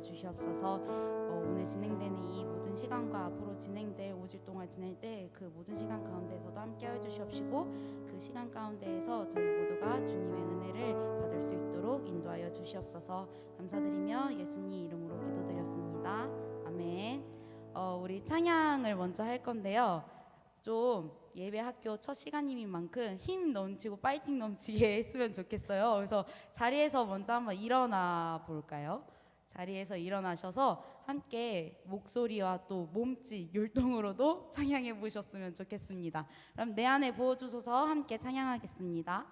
주시옵소서. 오늘 진행되는 이 모든 시간과 앞으로 진행될 5주 동안 지낼 때 그 모든 시간 가운데에서도 함께하여 주시옵시고 그 시간 가운데에서 저희 모두가 주님의 은혜를 받을 수 있도록 인도하여 주시옵소서. 감사드리며 예수님 이름으로 기도드렸습니다. 아멘. 우리 찬양을 먼저 할 건데요. 좀 예배 학교 첫 시간인 만큼 힘 넘치고 파이팅 넘치게 했으면 좋겠어요. 그래서 자리에서 먼저 한번 일어나 볼까요? 자리에서 일어나셔서 함께 목소리와 또 몸짓, 율동으로도 찬양해 보셨으면 좋겠습니다. 그럼 내 안에 부어주소서 함께 찬양하겠습니다.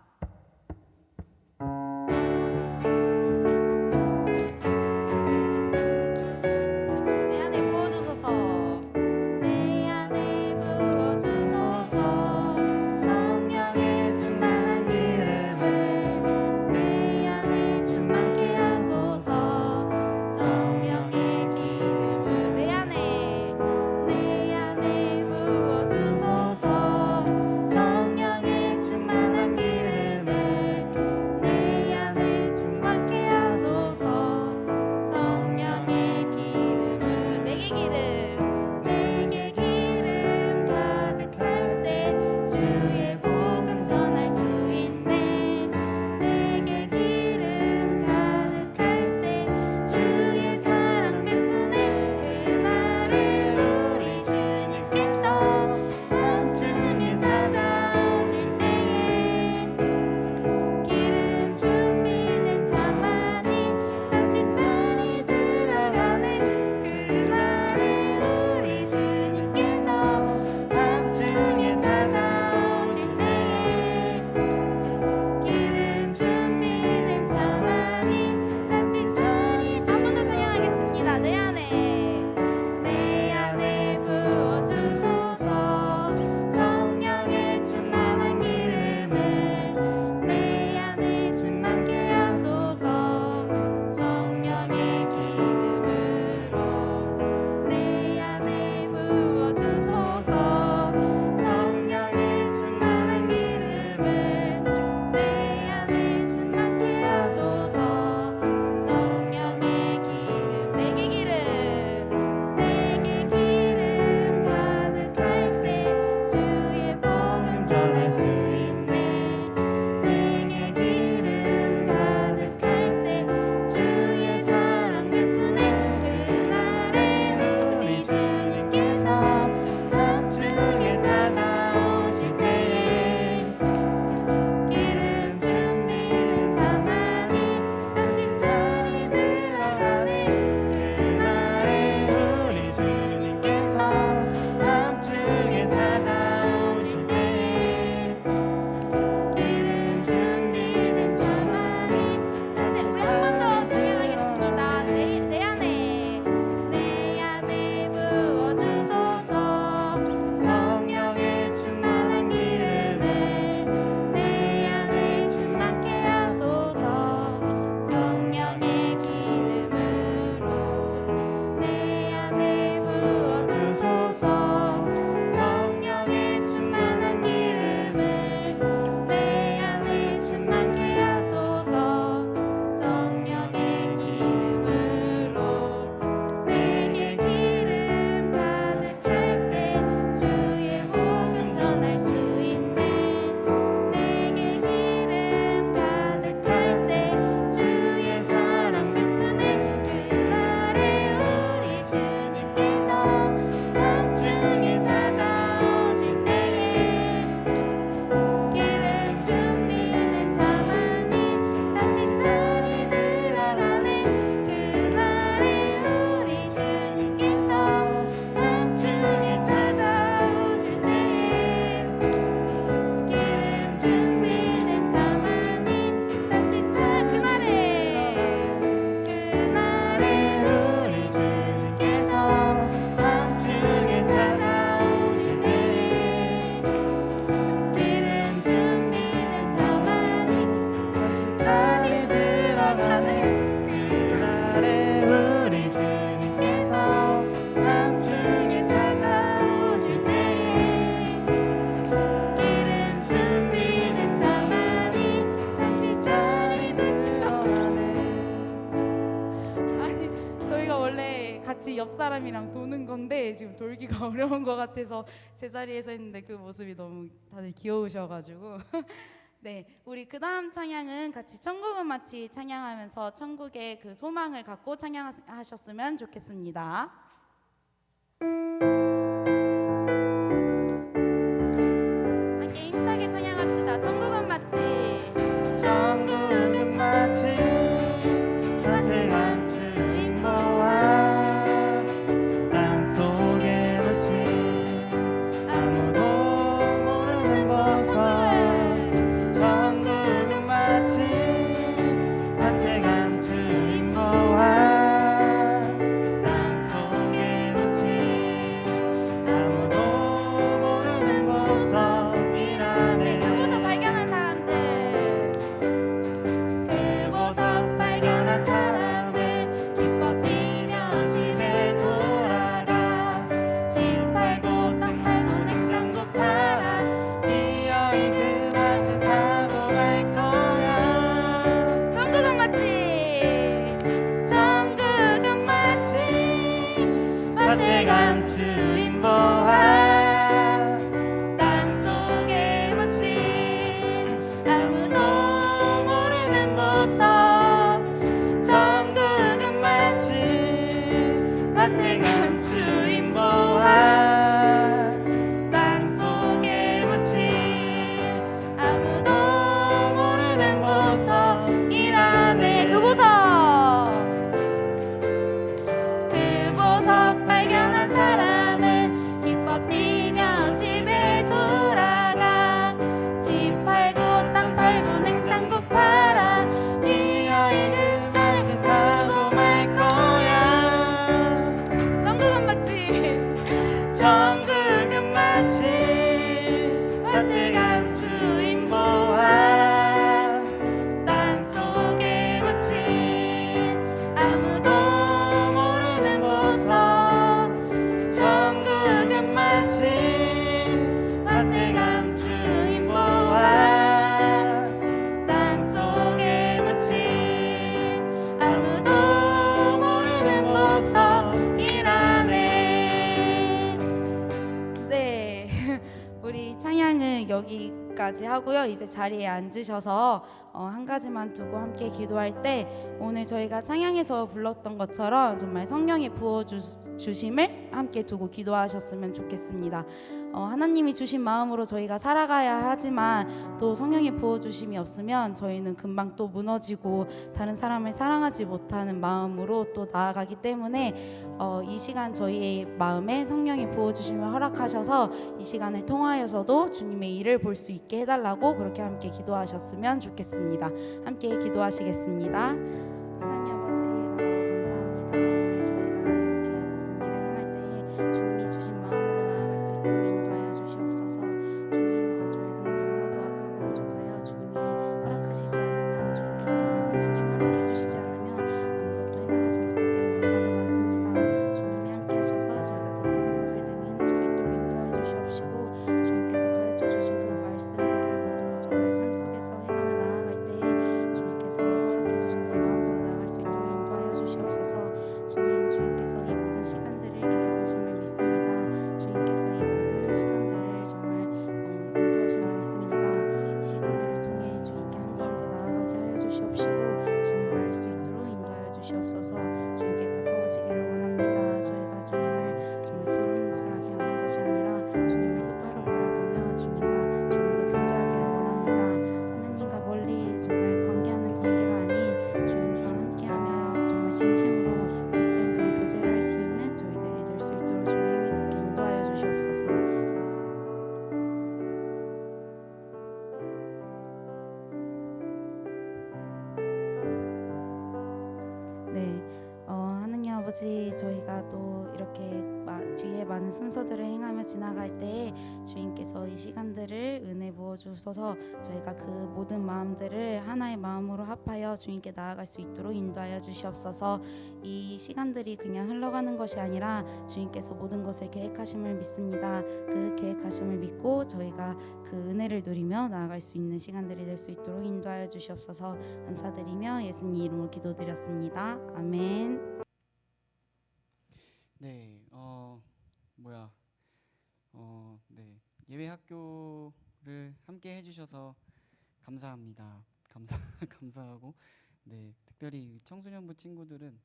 성령의 충만한 기름 같이 옆 사람이랑 도는 건데 지금 돌기가 어려운 것 같아서 제자리에서 했는데 그 모습이 너무 다들 귀여우셔가지고 네, 우리 그 다음 찬양은 같이 천국은 마치 찬양하면서 천국의 그 소망을 갖고 찬양하셨으면 좋겠습니다. 함께 힘차게 찬양합시다. 천국은 마치 천국은 마치 자태간 주인 보아 땅속에 묻힌 아무도 모르는 보석. 천국은 마치 자태간 주인 보아 땅속에 묻힌 아무도 모르는 보석이라네. 그 보석 발견한 사람들, 그 보석 발견한 사람들 기뻐 뛰며 집에 돌아가. 집 팔고 땅 팔고 냉장고 팔아 뛰어 이그 맛을 사고 말 거야. 천국은 마치 천국은 마치 밭에 간 주인 보아 땅속에 묻힌 아무도 모르는 보석. 천국은 마치 밭에 간 주인 보아 땅속에 묻힌 아무도 모르는 보석이라네. 그 보석 그 보석 발견한 사람은 기뻐 뛰며 집에 돌아가. 집 팔고 땅 팔고 냉장고 팔아 뛰어 이그 맛을 사고 말 거야. 천국은 마치 천국은 마치 밭에 간 주인 보아 땅속에 묻힌 아무도 모르는 보석. 천국은 마치 밭에 간 주인 보아 땅속에 묻힌 아무도 모르는 보석이라네. 네, 우리 찬양은 여기까지 하고요. 이제 자리에 앉으셔서 한 가지만 두고 함께 기도할 때 오늘 저희가 찬양에서 불렀던 것처럼 정말 성령의 부어주심을 함께 두고 기도하셨으면 좋겠습니다. 하나님이 주신 마음으로 저희가 살아가야 하지만 또 성령의 부어주심이 없으면 저희는 금방 또 무너지고 다른 사람을 사랑하지 못하는 마음으로 또 나아가기 때문에 이 시간 저희의 마음에 성령의 부어주심을 허락하셔서 이 시간을 통하여서도 주님의 일을 볼 수 있게 해달라고 그렇게 함께 기도하셨으면 좋겠습니다. 함께 기도하시겠습니다. 하나님 아버지 감사합니다. 오늘 저희가 이렇게 모든 일을 행할 때에 주님이 주신 마음으로 나아갈 수 있도록 인도하여 주시옵소서. 주님 저희는 너무나도 악하고 부족하여 주님이 허락하시지 않으면 주님께서 정말 성령님 허락해 주시지 않으면 아무것도 해나가지 못할 때가 너무나도 많습니다. 주님이 함께 하셔서 저희가 그 모든 것을 능히 해낼 수 있도록 인도하여 주시옵시고 주님께서 가르쳐 주신 그 말씀들을 모두 정말 삶 속에서 행하며 나아갈 때에 주님께서 허락해 주신 그 마음으로 나아갈 수 있도록 인도하여 주시옵소서. 주님께서 이 모든 시간들을 계획하심을 믿습니다. 주님께서 이 모든 시간들을 정말 인도하심을 믿습니다. 이 시간들을 통해 주님께 한 걸음 더 나아가게 하여 주시옵시고 주님을 알 수 있도록 인도하여 주시옵소서. 주님께 가까워지기를 원합니다. 저희가 주님을 정말 두루뭉술하게 하는 것이 아니라 주님을 똑바로 바라보며 주님과 좀 더 교제하기를 원합니다. 하나님과 멀리 정말 관계하는 관계가 아닌 주님과 함께하며 정말 진심으로 못된 그런 교제를 할 수 있는 저희들이 될 수 있도록 주님이 그렇게 인도하여 주시옵소서. 네, 하나님 아버지 저희가 또 이렇게 뒤에 많은 순서들을 행하며 지나갈 때에 주님께서 이 시간들을 은혜 부어 주셔서 저희가 그 모든 마음들을 하나의 마음으로 합하여 주님께 나아갈 수 있도록 인도하여 주시옵소서. 이 시간들이 그냥 흘러가는 것이 아니라 주님께서 모든 것을 계획하심을 믿습니다. 그 계획하심을 믿고 저희가 그 은혜를 누리며 나아갈 수 있는 시간들이 될 수 있도록 인도하여 주시옵소서. 감사드리며 예수님 이름으로 기도드렸습니다. 아멘. 네, 뭐야, 네, 예배 학교를 함께 해주셔서 감사합니다. 감사하고, 네, 특별히 청소년부 친구들은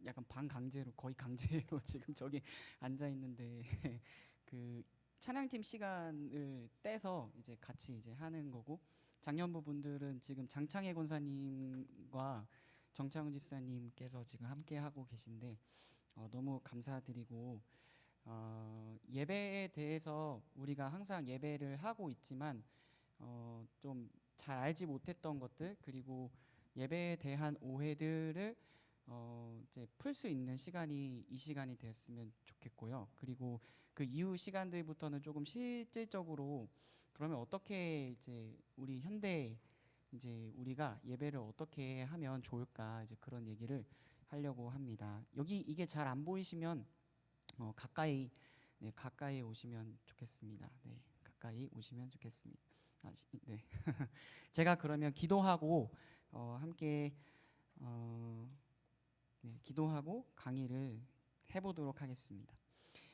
약간 반강제로, 거의 강제로 지금 저기 앉아 있는데 그 찬양팀 시간을 떼서 이제 같이 이제 하는 거고, 장년부 분들은 지금 장창혜 권사님과 정창훈 지사님께서 지금 함께 하고 계신데 너무 감사드리고, 예배에 대해서 우리가 항상 예배를 하고 있지만 좀 잘 알지 못했던 것들, 그리고 예배에 대한 오해들을 이제 풀 수 있는 시간이 이 시간이 되었으면 좋겠고요. 그리고 그 이후 시간들부터는 조금 실질적으로 그러면 어떻게 이제 우리 현대 이제 우리가 예배를 어떻게 하면 좋을까, 이제 그런 얘기를 하려고 합니다. 여기 이게 잘 안 보이시면 가까이, 네, 가까이 오시면 좋겠습니다. 네, 가까이 오시면 좋겠습니다. 네. 제가 그러면 기도하고 함께 네, 기도하고 강의를 해보도록 하겠습니다.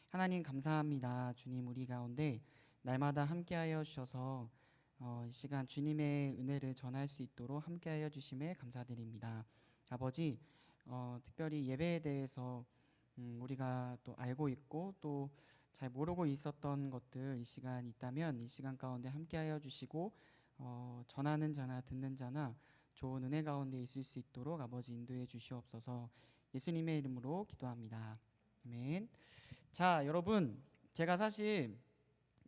하나님 감사합니다. 주님, 우리 가운데 날마다 함께하여 주셔서 이 시간 주님의 은혜를 전할 수 있도록 함께하여 주심에 감사드립니다. 아버지, 특별히 예배에 대해서 우리가 또 알고 있고 또 잘 모르고 있었던 것들, 이 시간 있다면 이 시간 가운데 함께하여 주시고 전하는 자나 듣는 자나 좋은 은혜 가운데 있을 수 있도록 아버지 인도해 주시옵소서. 예수님의 이름으로 기도합니다. 아멘. 자, 여러분, 제가 사실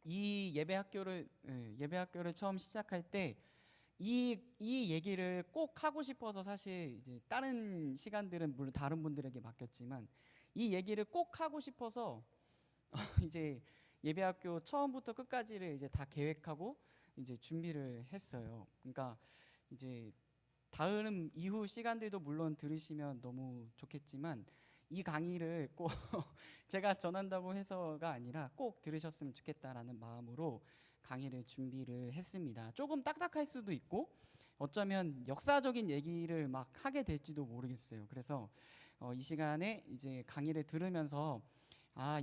이 예배 학교를 처음 시작할 때 이 얘기를 꼭 하고 싶어서, 사실 이제 다른 시간들은 물론 다른 분들에게 맡겼지만 이 얘기를 꼭 하고 싶어서 이제 예배학교 처음부터 끝까지를 이제 다 계획하고 이제 준비를 했어요. 그러니까 이제 다음 이후 시간들도 물론 들으시면 너무 좋겠지만 이 강의를 꼭 제가 전한다고 해서가 아니라 꼭 들으셨으면 좋겠다라는 마음으로 강의를 준비를 했습니다. 조금 딱딱할 수도 있고 어쩌면 역사적인 얘기를 막 하게 될지도 모르겠어요. 그래서 이 시간에 이제 강의를 들으면서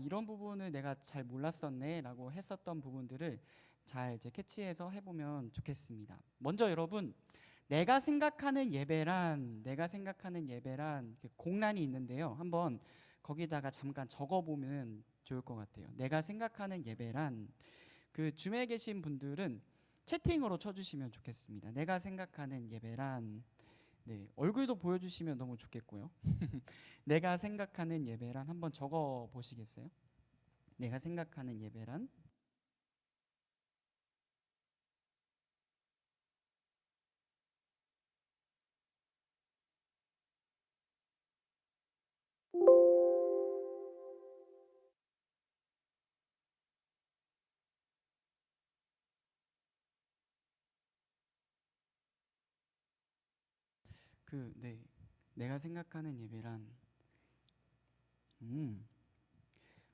이런 부분을 내가 잘 몰랐었네라고 했었던 부분들을 잘 이제 캐치해서 해보면 좋겠습니다. 먼저 여러분, 내가 생각하는 예배란 그 공란이 있는데요. 한번 거기다가 잠깐 적어보면 좋을 것 같아요. 내가 생각하는 예배란, 그 줌에 계신 분들은 채팅으로 쳐주시면 좋겠습니다. 내가 생각하는 예배란, 네, 얼굴도 보여주시면 너무 좋겠고요. 내가 생각하는 예배란 한번 적어 보시겠어요? 내가 생각하는 예배란. 네, 내가 생각하는 예배란,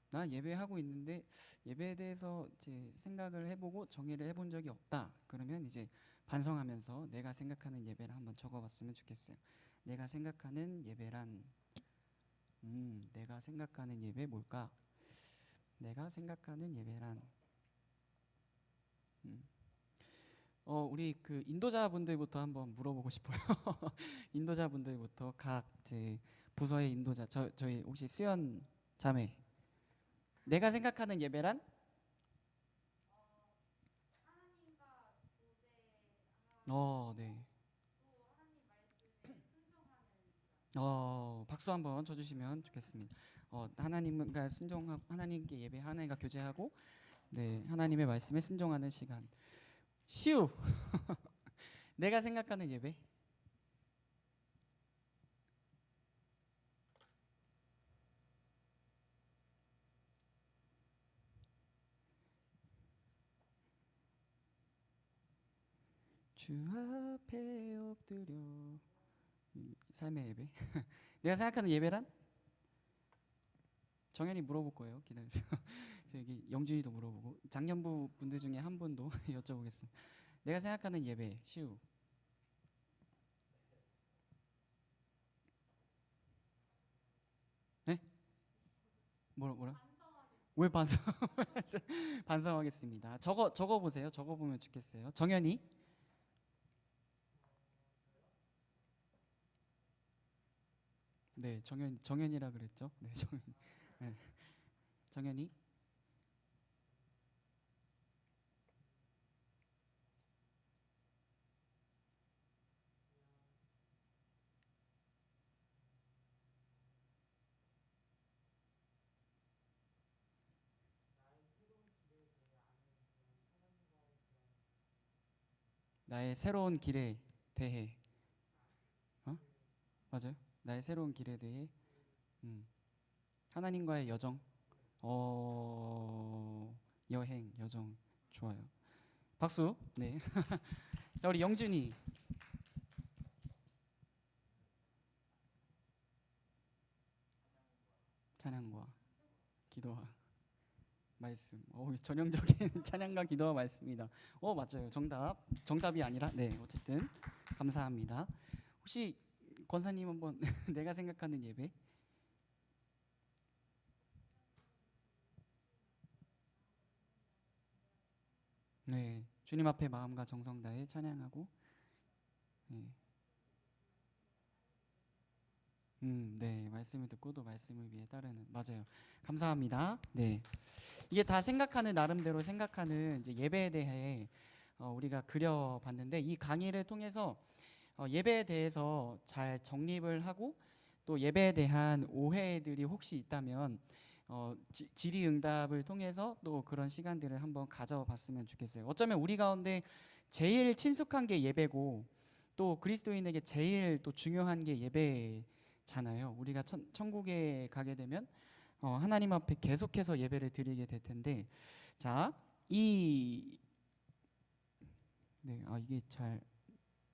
나 예배하고 있는데 예배에 대해서 이제 생각을 해보고 정의를 해본 적이 없다. 그러면 이제 반성하면서 내가 생각하는 예배를 한번 적어봤으면 좋겠어요. 내가 생각하는 예배란, 내가 생각하는 예배 뭘까? 내가 생각하는 예배란, 우리 그 인도자분들부터 한번 물어보고 싶어요. 인도자분들부터 각 제 부서의 인도자, 저희 혹시 수연 자매, 내가 생각하는 예배란? 네. 박수 한번 쳐주시면 좋겠습니다. 하나님과 순종하고 하나님께 예배, 하나님과 교제하고, 네, 하나님의 말씀에 순종하는 시간. 시우. 내가 생각하는 예배. 주 앞에 엎드려. 삶의 예배. 내가 생각하는 예배란? 정연이 물어볼 거예요. 기다리세요. 여기 영준이도 물어보고 작년부 분들 중에 한 분도 여쭤보겠습니다. 내가 생각하는 예배, 시우. 네? 뭐라? 왜 반성? 반성하겠습니다. 적어 보세요. 적어 보면 좋겠어요. 정연이. 네, 정연이라 그랬죠. 네, 정연. 네, 정연이. 나의 새로운 길에 대해. 어? 맞아요. 나의 새로운 길에 대해. 음. 하나님과의 여정. 여행, 여정. 좋아요. 박수. 네. 자, 우리 영준이. 찬양과 기도와 말씀. 전형적인 찬양과 기도와 말씀이다. 맞아요. 정답이 아니라 네, 어쨌든 감사합니다. 혹시 권사님 한번 내가 생각하는 예배. 네, 주님 앞에 마음과 정성 다해 찬양하고. 네. 네, 말씀을 듣고 또 말씀을 위해 따르는. 맞아요. 감사합니다. 네, 이게 다 생각하는 나름대로 생각하는 이제 예배에 대해 우리가 그려봤는데, 이 강의를 통해서 예배에 대해서 잘 정립을 하고, 또 예배에 대한 오해들이 혹시 있다면 질의응답을 통해서 또 그런 시간들을 한번 가져봤으면 좋겠어요. 어쩌면 우리 가운데 제일 친숙한 게 예배고, 또 그리스도인에게 제일 또 중요한 게 예배잖아요. 우리가 천국에 가게 되면 하나님 앞에 계속해서 예배를 드리게 될 텐데, 자, 네, 이게 잘,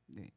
네.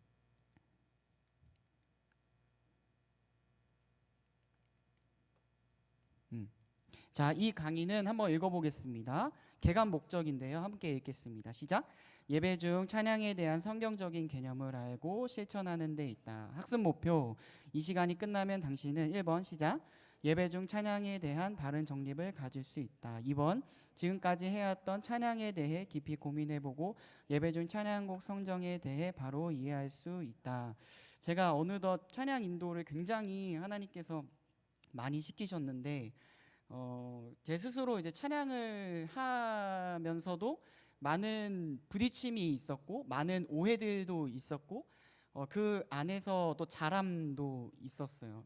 자, 이 강의는 한번 읽어보겠습니다. 개관 목적인데요. 함께 읽겠습니다. 시작. 예배 중 찬양에 대한 성경적인 개념을 알고 실천하는 데 있다. 학습 목표. 이 시간이 끝나면 당신은 1번 시작. 예배 중 찬양에 대한 바른 정립을 가질 수 있다. 2번 지금까지 해왔던 찬양에 대해 깊이 고민해보고 예배 중 찬양곡 성정에 대해 바로 이해할 수 있다. 제가 어느덧 찬양 인도를 굉장히 하나님께서 많이 시키셨는데, 제 스스로 이제 찬양을 하면서도 많은 부딪힘이 있었고, 많은 오해들도 있었고, 그 안에서 또 자람도 있었어요.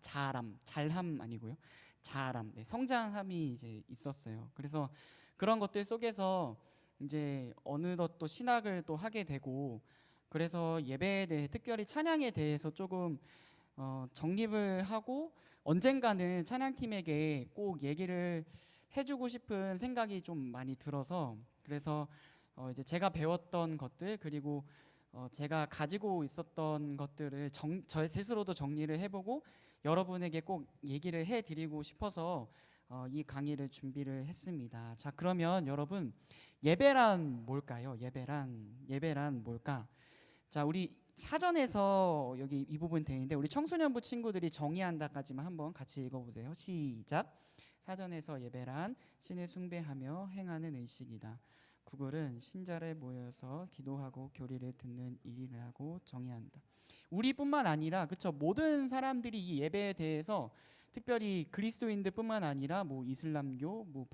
잘함 아니고요. 자람, 네, 성장함이 이제 있었어요. 그래서 그런 것들 속에서 이제 어느덧 또 신학을 또 하게 되고, 그래서 예배에 대해, 특별히 찬양에 대해서 조금 정립을 하고, 언젠가는 찬양팀에게 꼭 얘기를 해주고 싶은 생각이 좀 많이 들어서, 그래서 이제 제가 배웠던 것들, 그리고 제가 가지고 있었던 것들을 저 스스로도 정리를 해보고 여러분에게 꼭 얘기를 해드리고 싶어서 이 강의를 준비를 했습니다. 자, 그러면 여러분, 예배란 뭘까요? 예배란 뭘까? 자, 우리 사전에서 여기 이 부분 돼 있는데, 우리 청소년부 친구들이 정의한다까지만 한번 같이 읽어보세요. 시작. 사전에서 예배란 신을 숭배하며 행하는 의식이다. 구글은 신자를 모여서 기도하고 교리를 듣는 일이라고 정의한다. 우리뿐만 아니라, 그쵸, 모든 사람들이 이 예배에 대해서, 특별히 그리스도인들뿐만 아니라 뭐 이슬람교, 뭐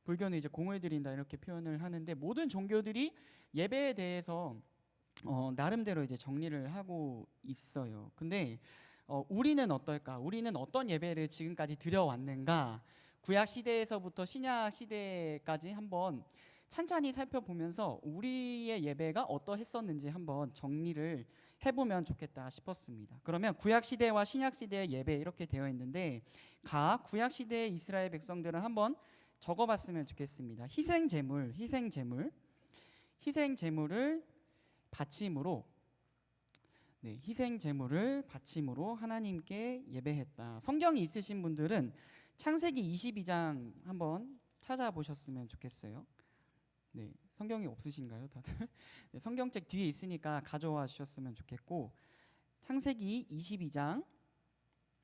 불교는 이제 공을 드린다 이렇게 표현을 하는데, 모든 종교들이 예배에 대해서 나름대로 이제 정리를 하고 있어요. 근데 우리는 어떨까? 우리는 어떤 예배를 지금까지 드려왔는가? 구약 시대에서부터 신약 시대까지 한번 찬찬히 살펴보면서 우리의 예배가 어떠했었는지 한번 정리를 해보면 좋겠다 싶었습니다. 그러면 구약 시대와 신약 시대의 예배 이렇게 되어 있는데, 각 구약 시대의 이스라엘 백성들은 한번 적어봤으면 좋겠습니다. 희생 제물을 바침으로 하나님께 예배했다. 성경이 있으신 분들은 창세기 22장 한번 찾아보셨으면 좋겠어요. 네, 성경이 없으신가요, 다들? 네, 성경책 뒤에 있으니까 가져와 주셨으면 좋겠고, 창세기 22장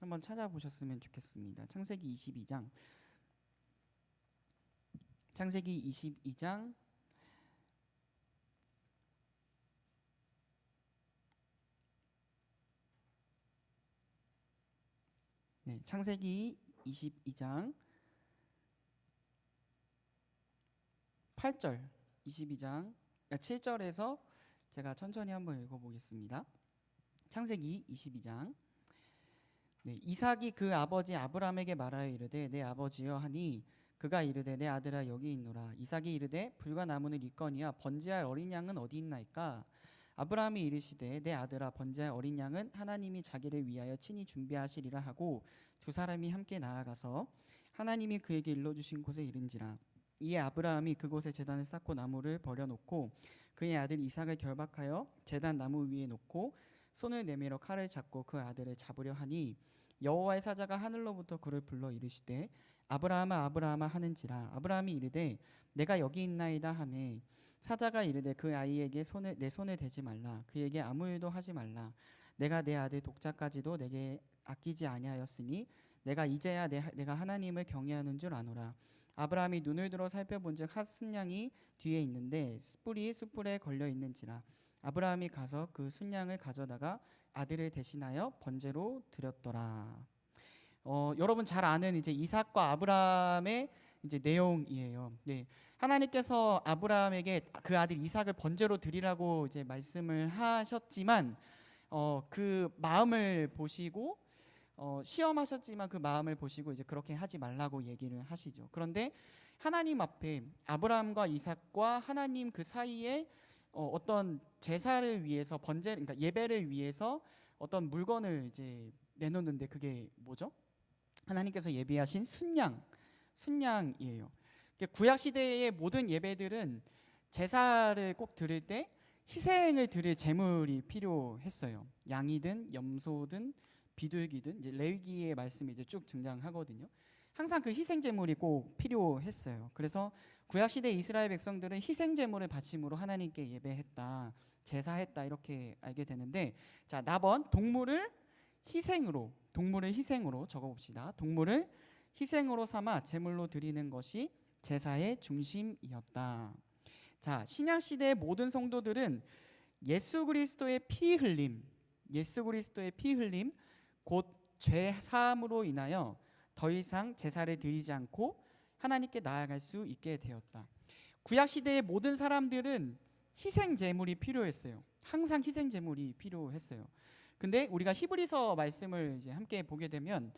한번 찾아보셨으면 좋겠습니다. 창세기 22장. 창세기 22장 네, 창세기 22장 8절 22장 7절에서 제가 천천히 한번 읽어보겠습니다. 창세기 22장 네, 이삭이 그 아버지 아브라함에게 말하여 이르되 내 아버지여 하니 그가 이르되 내 아들아 여기 있노라. 이삭이 이르되 불과 나무는 있거니와 번제할 어린 양은 어디 있나이까. 아브라함이 이르시되 내 아들아 번제할 어린 양은 하나님이 자기를 위하여 친히 준비하시리라 하고 두 사람이 함께 나아가서 하나님이 그에게 일러주신 곳에 이른지라. 이에 아브라함이 그곳에 제단을 쌓고 나무를 버려놓고 그의 아들 이삭을 결박하여 제단 나무 위에 놓고 손을 내밀어 칼을 잡고 그 아들을 잡으려 하니 여호와의 사자가 하늘로부터 그를 불러 이르시되 아브라함아 아브라함아 하는지라. 아브라함이 이르되 내가 여기 있나이다 하매 사자가 이르되 그 아이에게 내 손을 대지 말라. 그에게 아무 일도 하지 말라. 내가 내 아들 독자까지도 내게 아끼지 아니하였으니 내가 이제야 내가 하나님을 경외하는 줄 아노라. 아브라함이 눈을 들어 살펴본즉 한 순양이 뒤에 있는데 숯불이 숯불에 걸려 있는지라. 아브라함이 가서 그 순양을 가져다가 아들을 대신하여 번제로 드렸더라. 여러분 잘 아는 이제 이삭과 아브라함의 이제 내용이에요. 네, 하나님께서 아브라함에게 그 아들 이삭을 번제로 드리라고 이제 말씀을 하셨지만 그 마음을 보시고 시험하셨지만 그 마음을 보시고 이제 그렇게 하지 말라고 얘기를 하시죠. 그런데 하나님 앞에 아브라함과 이삭과 하나님 그 사이에 어떤 제사를 위해서 그러니까 예배를 위해서 어떤 물건을 이제 내놓는데 그게 뭐죠? 하나님께서 예비하신 순양이에요. 구약 시대의 모든 예배들은 제사를 꼭 드릴 때 희생을 드릴 제물이 필요했어요. 양이든 염소든 비둘기든 이제 레위기의 말씀이 이제 쭉 등장하거든요. 항상 그 희생 제물이 꼭 필요했어요. 그래서 구약 시대 이스라엘 백성들은 희생 제물을 바침으로 하나님께 예배했다, 제사했다 이렇게 알게 되는데, 자 나번 동물을 희생으로 적어봅시다. 동물을 희생으로 삼아 제물로 드리는 것이 제사의 중심이었다. 자 신약 시대의 모든 성도들은 예수 그리스도의 피 흘림 곧 죄 사함으로 인하여 더 이상 제사를 드리지 않고 하나님께 나아갈 수 있게 되었다. 구약 시대의 모든 사람들은 희생 제물이 필요했어요. 항상 희생 제물이 필요했어요. 근데 우리가 히브리서 말씀을 이제 함께 보게 되면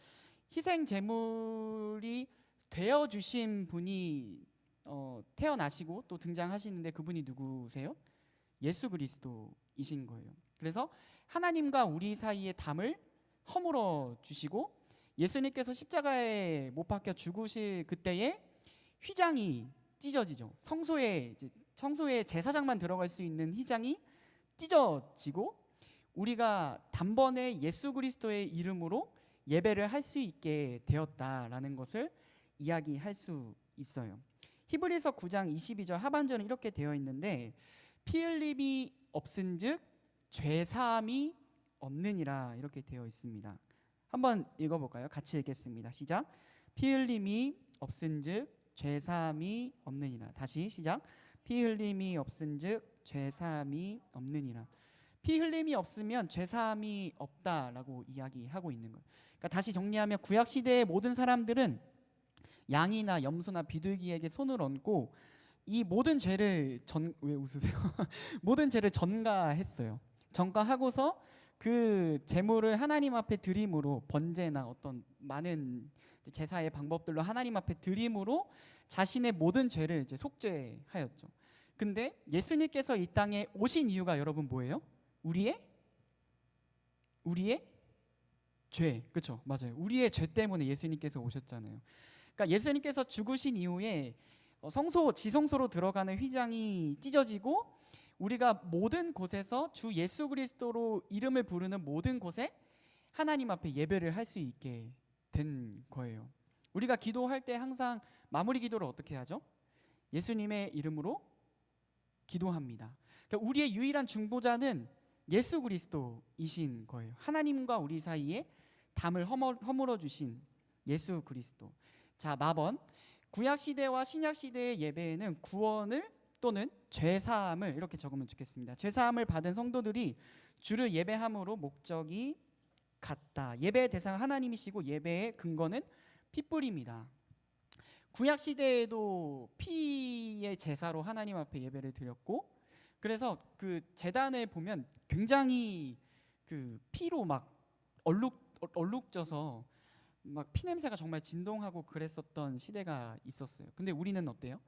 희생 제물이 되어 주신 분이 태어나시고 또 등장하시는데 그분이 누구세요? 예수 그리스도이신 거예요. 그래서 하나님과 우리 사이의 담을 허물어 주시고 예수님께서 십자가에 못 박혀 죽으실 그때에 휘장이 찢어지죠. 성소에 제사장만 들어갈 수 있는 휘장이 찢어지고 우리가 단번에 예수 그리스도의 이름으로 예배를 할 수 있게 되었다라는 것을 이야기할 수 있어요. 히브리서 9장 22절 하반절은 이렇게 되어 있는데 피 흘림이 없은즉 죄 사함이 없느니라 이렇게 되어 있습니다. 한번 읽어볼까요? 같이 읽겠습니다. 시작. 피 흘림이 없은즉 죄 사함이 없느니라. 다시 시작. 피 흘림이 없은즉 죄 사함이 없느니라. 피 흘림이 없으면 죄 사함이 없다라고 이야기하고 있는 거예요. 그러니까 다시 정리하면 구약 시대의 모든 사람들은 양이나 염소나 비둘기에게 손을 얹고 이 모든 죄를 왜 웃으세요? 모든 죄를 전가했어요. 전가하고서 그 제물을 하나님 앞에 드림으로 번제나 어떤 많은 제사의 방법들로 하나님 앞에 드림으로 자신의 모든 죄를 이제 속죄하였죠. 근데 예수님께서 이 땅에 오신 이유가 여러분 뭐예요? 우리의 죄, 그렇죠? 맞아요. 우리의 죄 때문에 예수님께서 오셨잖아요. 그러니까 예수님께서 죽으신 이후에 지성소로 들어가는 휘장이 찢어지고 우리가 모든 곳에서 주 예수 그리스도로 이름을 부르는 모든 곳에 하나님 앞에 예배를 할 수 있게 된 거예요. 우리가 기도할 때 항상 마무리 기도를 어떻게 하죠? 예수님의 이름으로 기도합니다. 그러니까 우리의 유일한 중보자는 예수 그리스도이신 거예요. 하나님과 우리 사이에 담을 허물어 주신 예수 그리스도. 자, 4번. 구약 시대와 신약 시대의 예배에는 구원을 또는 죄 사함을 이렇게 적으면 좋겠습니다. 죄 사함을 받은 성도들이 주를 예배함으로 목적이 같다. 예배의 대상 하나님이시고 예배의 근거는 핏불입니다. 구약 시대에도 피의 제사로 하나님 앞에 예배를 드렸고, 그래서 그 제단에 보면 굉장히 그 피로 막 얼룩져서 막 피 냄새가 정말 진동하고 그랬었던 시대가 있었어요. 근데 우리는 어때요?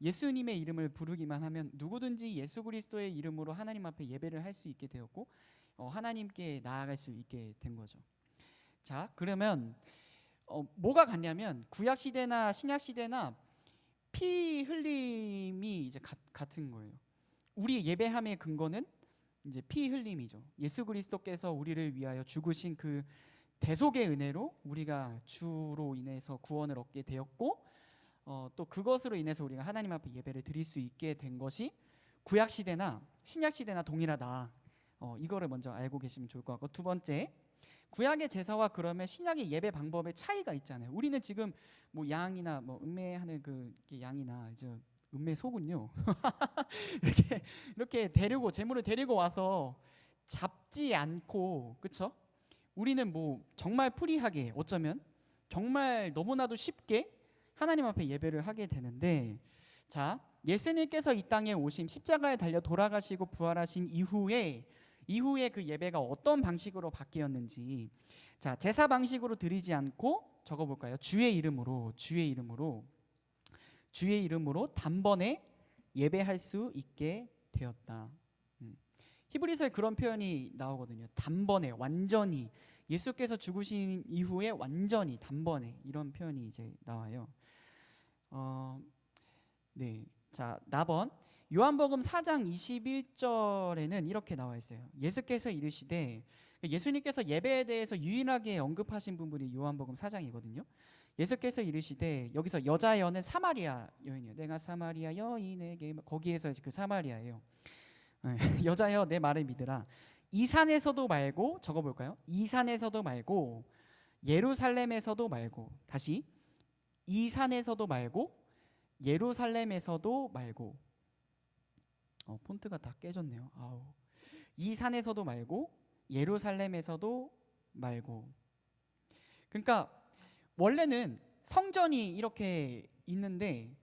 예수님의 이름을 부르기만 하면 누구든지 예수 그리스도의 이름으로 하나님 앞에 예배를 할 수 있게 되었고, 하나님께 나아갈 수 있게 된 거죠. 자, 그러면 뭐가 같냐면 구약 시대나 신약 시대나 피 흘림이 이제 같은 거예요. 우리 예배함의 근거는 이제 피 흘림이죠. 예수 그리스도께서 우리를 위하여 죽으신 그 대속의 은혜로 우리가 주로 인해서 구원을 얻게 되었고, 또 그것으로 인해서 우리가 하나님 앞에 예배를 드릴 수 있게 된 것이 구약 시대나 신약 시대나 동일하다. 이거를 먼저 알고 계시면 좋을 것 같고, 두 번째, 구약의 제사와 그러면 신약의 예배 방법의 차이가 있잖아요. 우리는 지금 뭐 양이나 뭐 음매하는 그 양이나 이제 음매 소군요. 이렇게 데리고 제물을 데리고 와서 잡지 않고, 그렇죠? 우리는 뭐 정말 프리하게, 어쩌면 정말 너무나도 쉽게 하나님 앞에 예배를 하게 되는데, 자, 예수님께서 이 땅에 오심, 십자가에 달려 돌아가시고 부활하신 이후에 그 예배가 어떤 방식으로 바뀌었는지, 자, 제사 방식으로 드리지 않고 적어볼까요? 주의 이름으로 단번에 예배할 수 있게 되었다. 히브리서에 그런 표현이 나오거든요. 단번에, 완전히, 예수께서 죽으신 이후에 완전히 단번에, 이런 표현이 이제 나와요. 네, 자, 나번. 요한복음 4장 21절에는 이렇게 나와 있어요. 예수께서 이르시되, 예수님께서 예배에 대해서 유일하게 언급하신 부분이 요한복음 4장이거든요. 예수께서 이르시되, 여기서 여자여는 사마리아 여인이에요. 내가 사마리아 여인에게, 거기에서 그 사마리아예요. 여자여, 내 말을 믿으라. 이 산에서도 말고, 적어볼까요? 이 산에서도 말고, 예루살렘에서도 말고, 다시, 이 산에서도 말고, 예루살렘에서도 말고. 폰트가 다 깨졌네요. 이 산에서도 말고, 예루살렘에서도 말고. 그러니까 원래는 성전이 이렇게 있는데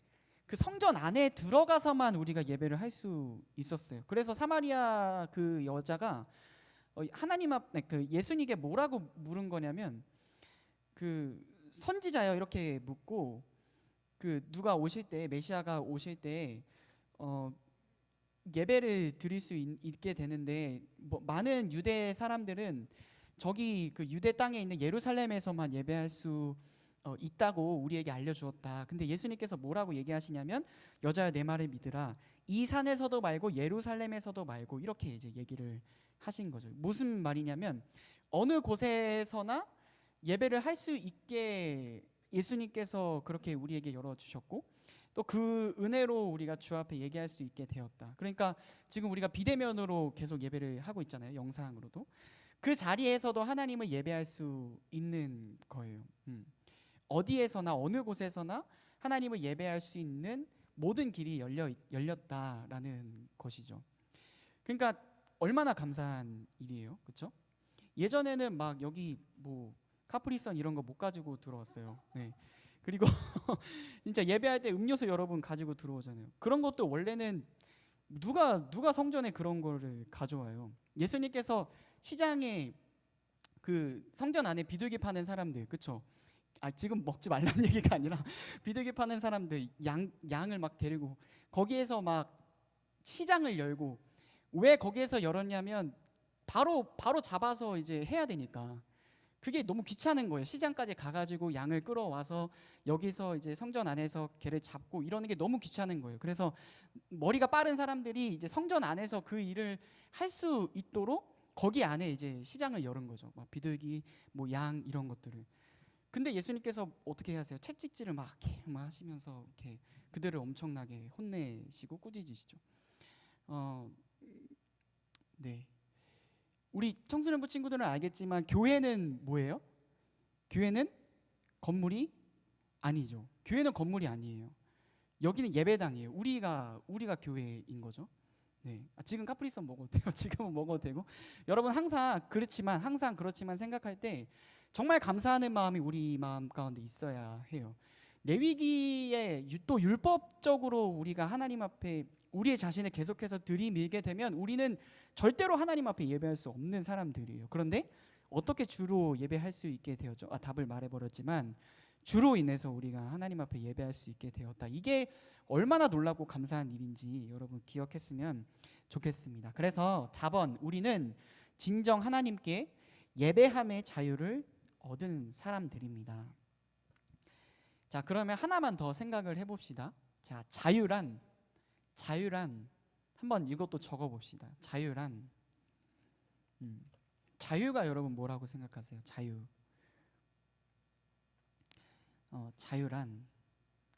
그 성전 안에 들어가서만 우리가 예배를 할 수 있었어요. 그래서 사마리아 그 여자가 하나님 앞, 그 예수님께 뭐라고 물은 거냐면, 그 선지자요 이렇게 묻고, 그 누가 오실 때, 메시아가 오실 때 예배를 드릴 수 있게 되는데, 많은 유대 사람들은 저기 그 유대 땅에 있는 예루살렘에서만 예배할 수 있다고 우리에게 알려주었다. 근데 예수님께서 뭐라고 얘기하시냐면, 여자야, 내 말을 믿으라. 이 산에서도 말고 예루살렘에서도 말고, 이렇게 이제 얘기를 하신 거죠. 무슨 말이냐면, 어느 곳에서나 예배를 할 수 있게 예수님께서 그렇게 우리에게 열어주셨고, 또 그 은혜로 우리가 주 앞에 얘기할 수 있게 되었다. 그러니까 지금 우리가 비대면으로 계속 예배를 하고 있잖아요. 영상으로도. 그 자리에서도 하나님을 예배할 수 있는 거예요. 어디에서나 어느 곳에서나 하나님을 예배할 수 있는 모든 길이 열렸다라는 것이죠. 그러니까 얼마나 감사한 일이에요, 그렇죠? 예전에는 막 여기 뭐 카프리선 이런 거 못 가지고 들어왔어요. 네. 그리고 진짜 예배할 때 음료수 여러분 가지고 들어오잖아요. 그런 것도 원래는 누가 성전에 그런 거를 가져와요. 예수님께서 시장에 그 성전 안에 비둘기 파는 사람들, 그렇죠? 지금 먹지 말라는 얘기가 아니라 비둘기 파는 사람들, 양을 막 데리고 거기에서 막 시장을 열고, 왜 거기에서 열었냐면 바로 잡아서 이제 해야 되니까. 그게 너무 귀찮은 거예요. 시장까지 가가지고 양을 끌어와서 여기서 이제 성전 안에서 걔를 잡고 이러는 게 너무 귀찮은 거예요. 그래서 머리가 빠른 사람들이 이제 성전 안에서 그 일을 할 수 있도록 거기 안에 이제 시장을 열은 거죠. 막 비둘기, 뭐 양 이런 것들을. 근데 예수님께서 어떻게 하세요? 채찍질을 막 하시면서 이렇게 그들을 엄청나게 혼내시고 꾸짖으시죠. 네. 우리 청소년부 친구들은 알겠지만 교회는 뭐예요? 교회는 건물이 아니죠. 교회는 건물이 아니에요. 여기는 예배당이에요. 우리가 교회인 거죠. 네. 지금 카프리선 먹어도 돼요. 지금은 먹어도 되고. 여러분 항상 그렇지만 생각할 때 정말 감사하는 마음이 우리 마음 가운데 있어야 해요. 레위기에 또 율법적으로 우리가 하나님 앞에 우리의 자신을 계속해서 들이밀게 되면 우리는 절대로 하나님 앞에 예배할 수 없는 사람들이에요. 그런데 어떻게 주로 예배할 수 있게 되었죠? 답을 말해버렸지만 주로 인해서 우리가 하나님 앞에 예배할 수 있게 되었다. 이게 얼마나 놀랍고 감사한 일인지 여러분 기억했으면 좋겠습니다. 그래서 답은 우리는 진정 하나님께 예배함의 자유를 얻은 사람들입니다. 자, 그러면 하나만 더 생각을 해봅시다. 자, 자유란 한번 이것도 적어봅시다. 자유가 여러분 뭐라고 생각하세요? 자유란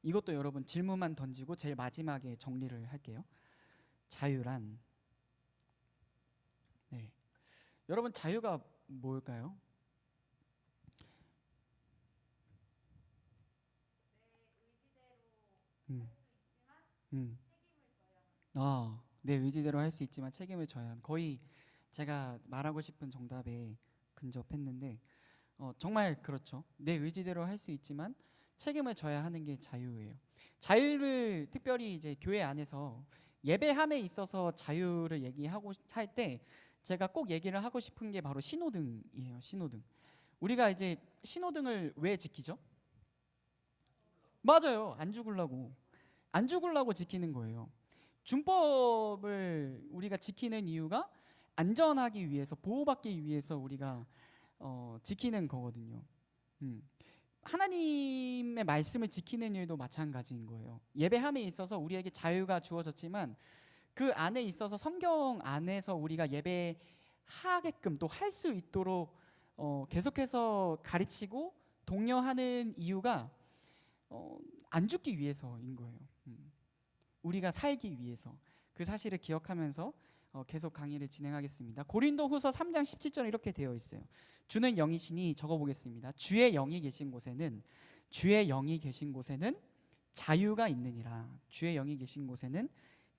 이것도 여러분 질문만 던지고 제일 마지막에 정리를 할게요. 자유란 여러분 자유가 뭘까요? 내 의지대로 할 수 있지만 책임을 져야 하는, 거의 제가 말하고 싶은 정답에 근접했는데 정말 그렇죠. 내 의지대로 할 수 있지만 책임을 져야 하는 게 자유예요. 자유를 특별히 이제 교회 안에서 예배함에 있어서 자유를 얘기하고 할 때 제가 꼭 얘기를 하고 싶은 게 바로 신호등이에요. 신호등. 우리가 이제 신호등을 왜 지키죠? 맞아요. 안 죽으려고 지키는 거예요. 준법을 우리가 지키는 이유가 안전하기 위해서, 보호받기 위해서 우리가 지키는 거거든요. 하나님의 말씀을 지키는 일도 마찬가지인 거예요. 예배함에 있어서 우리에게 자유가 주어졌지만 그 안에 있어서 성경 안에서 우리가 예배하게끔 또 할 수 있도록 계속해서 가르치고 독려하는 이유가 안 죽기 위해서인 거예요. 우리가 살기 위해서. 그 사실을 기억하면서 계속 강의를 진행하겠습니다. 고린도후서 3장 17절 이렇게 되어 있어요. 주는 영이시니, 적어보겠습니다. 주의 영이 계신 곳에는 자유가 있느니라. 주의 영이 계신 곳에는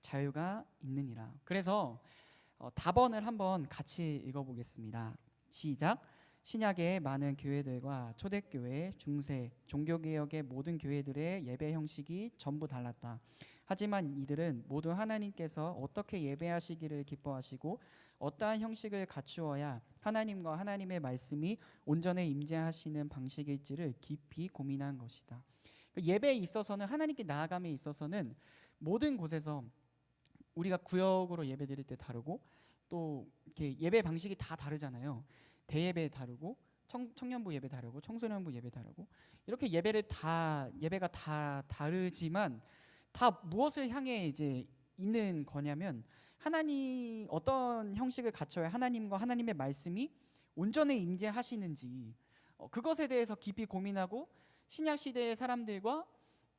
자유가 있느니라. 그래서 답언을 한번 같이 읽어보겠습니다. 시작. 신약의 많은 교회들과 초대교회, 중세, 종교개혁의 모든 교회들의 예배 형식이 전부 달랐다. 하지만 이들은 모두 하나님께서 어떻게 예배하시기를 기뻐하시고 어떠한 형식을 갖추어야 하나님과 하나님의 말씀이 온전히 임재하시는 방식일지를 깊이 고민한 것이다. 예배에 있어서는, 하나님께 나아감에 있어서는 모든 곳에서 우리가 구역으로 예배드릴 때 다르고 또 이렇게 예배 방식이 다 다르잖아요. 대예배 다르고 청년부 예배 다르고 청소년부 예배 다르고 이렇게 예배가 다 다르지만 다 무엇을 향해 이제 있는 거냐면 하나님 어떤 형식을 갖춰야 하나님과 하나님의 말씀이 온전히 임재하시는지 그것에 대해서 깊이 고민하고 신약 시대의 사람들과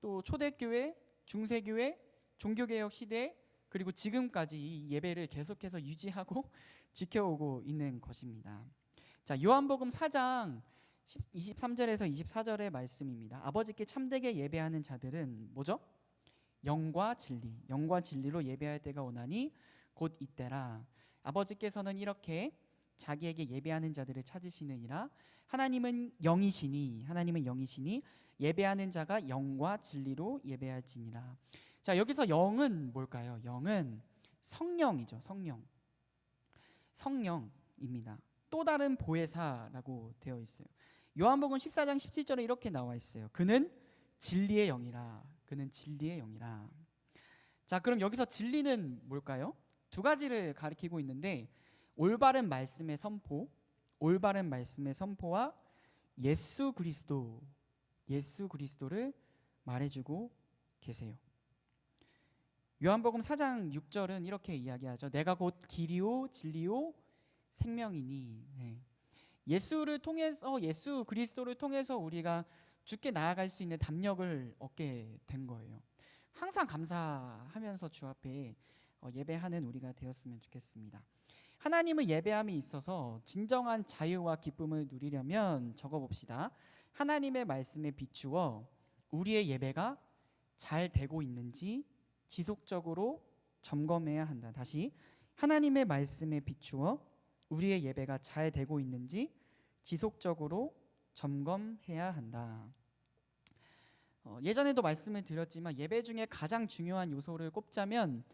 또 초대교회, 중세교회, 종교개혁 시대 그리고 지금까지 이 예배를 계속해서 유지하고 지켜오고 있는 것입니다. 자, 요한복음 4장 23절에서 24절의 말씀입니다. 아버지께 참되게 예배하는 자들은 뭐죠? 영과 진리로 예배할 때가 오나니 곧 이때라. 아버지께서는 이렇게 자기에게 예배하는 자들을 찾으시느니라. 하나님은 영이시니 예배하는 자가 영과 진리로 예배할지니라. 자, 여기서 영은 뭘까요? 영은 성령이죠. 성령입니다. 또 다른 보혜사라고 되어 있어요. 요한복음 14장 17절에 이렇게 나와 있어요. 그는 진리의 영이라. 자, 그럼 여기서 진리는 뭘까요? 두 가지를 가리키고 있는데 올바른 말씀의 선포와 예수 그리스도를 말해주고 계세요. 요한복음 4장 6절은 이렇게 이야기하죠. 내가 곧 길이요 진리요 생명이니. 예수 그리스도를 통해서 우리가 주께 나아갈 수 있는 담력을 얻게 된 거예요. 항상 감사하면서 주 앞에 예배하는 우리가 되었으면 좋겠습니다. 하나님을 예배함에 있어서 진정한 자유와 기쁨을 누리려면 적어봅시다. 하나님의 말씀에 비추어 우리의 예배가 잘 되고 있는지 지속적으로 점검해야 한다. 다시, 하나님의 말씀에 비추어 우리의 예배가 잘 되고 있는지 지속적으로 점검해야 한다. 예전에도 말씀을 드렸지만 예배 중에 가장 중요한 요소를 꼽자면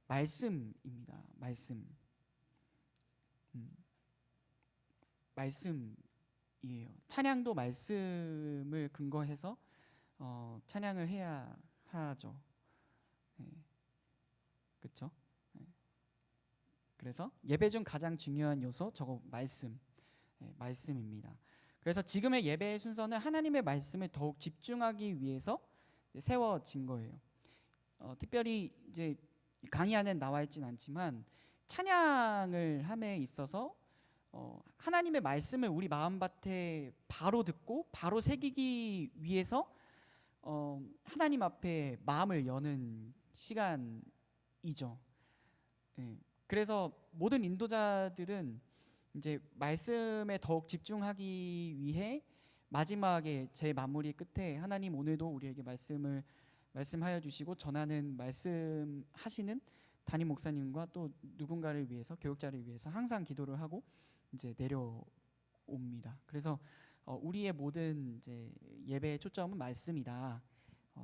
말씀입니다. 말씀이에요. 찬양도 말씀을 근거해서 찬양을 해야 하죠. 그렇죠? 그래서 예배 중 가장 중요한 요소 저거 말씀입니다. 그래서 지금의 예배의 순서는 하나님의 말씀을 더욱 집중하기 위해서 세워진 거예요. 특별히 이제 강의 안에 나와 있진 않지만 찬양을 함에 있어서 하나님의 말씀을 우리 마음밭에 바로 듣고 바로 새기기 위해서 하나님 앞에 마음을 여는 시간이죠. 그래서 모든 인도자들은 이제 말씀에 더욱 집중하기 위해 마지막에 제 마무리 끝에 하나님 오늘도 우리에게 말씀하여 주시고 전하는 말씀하시는 담임 목사님과 또 누군가를 위해서 교육자를 위해서 항상 기도를 하고 이제 내려옵니다. 그래서 우리의 모든 이제 예배의 초점은 말씀이다.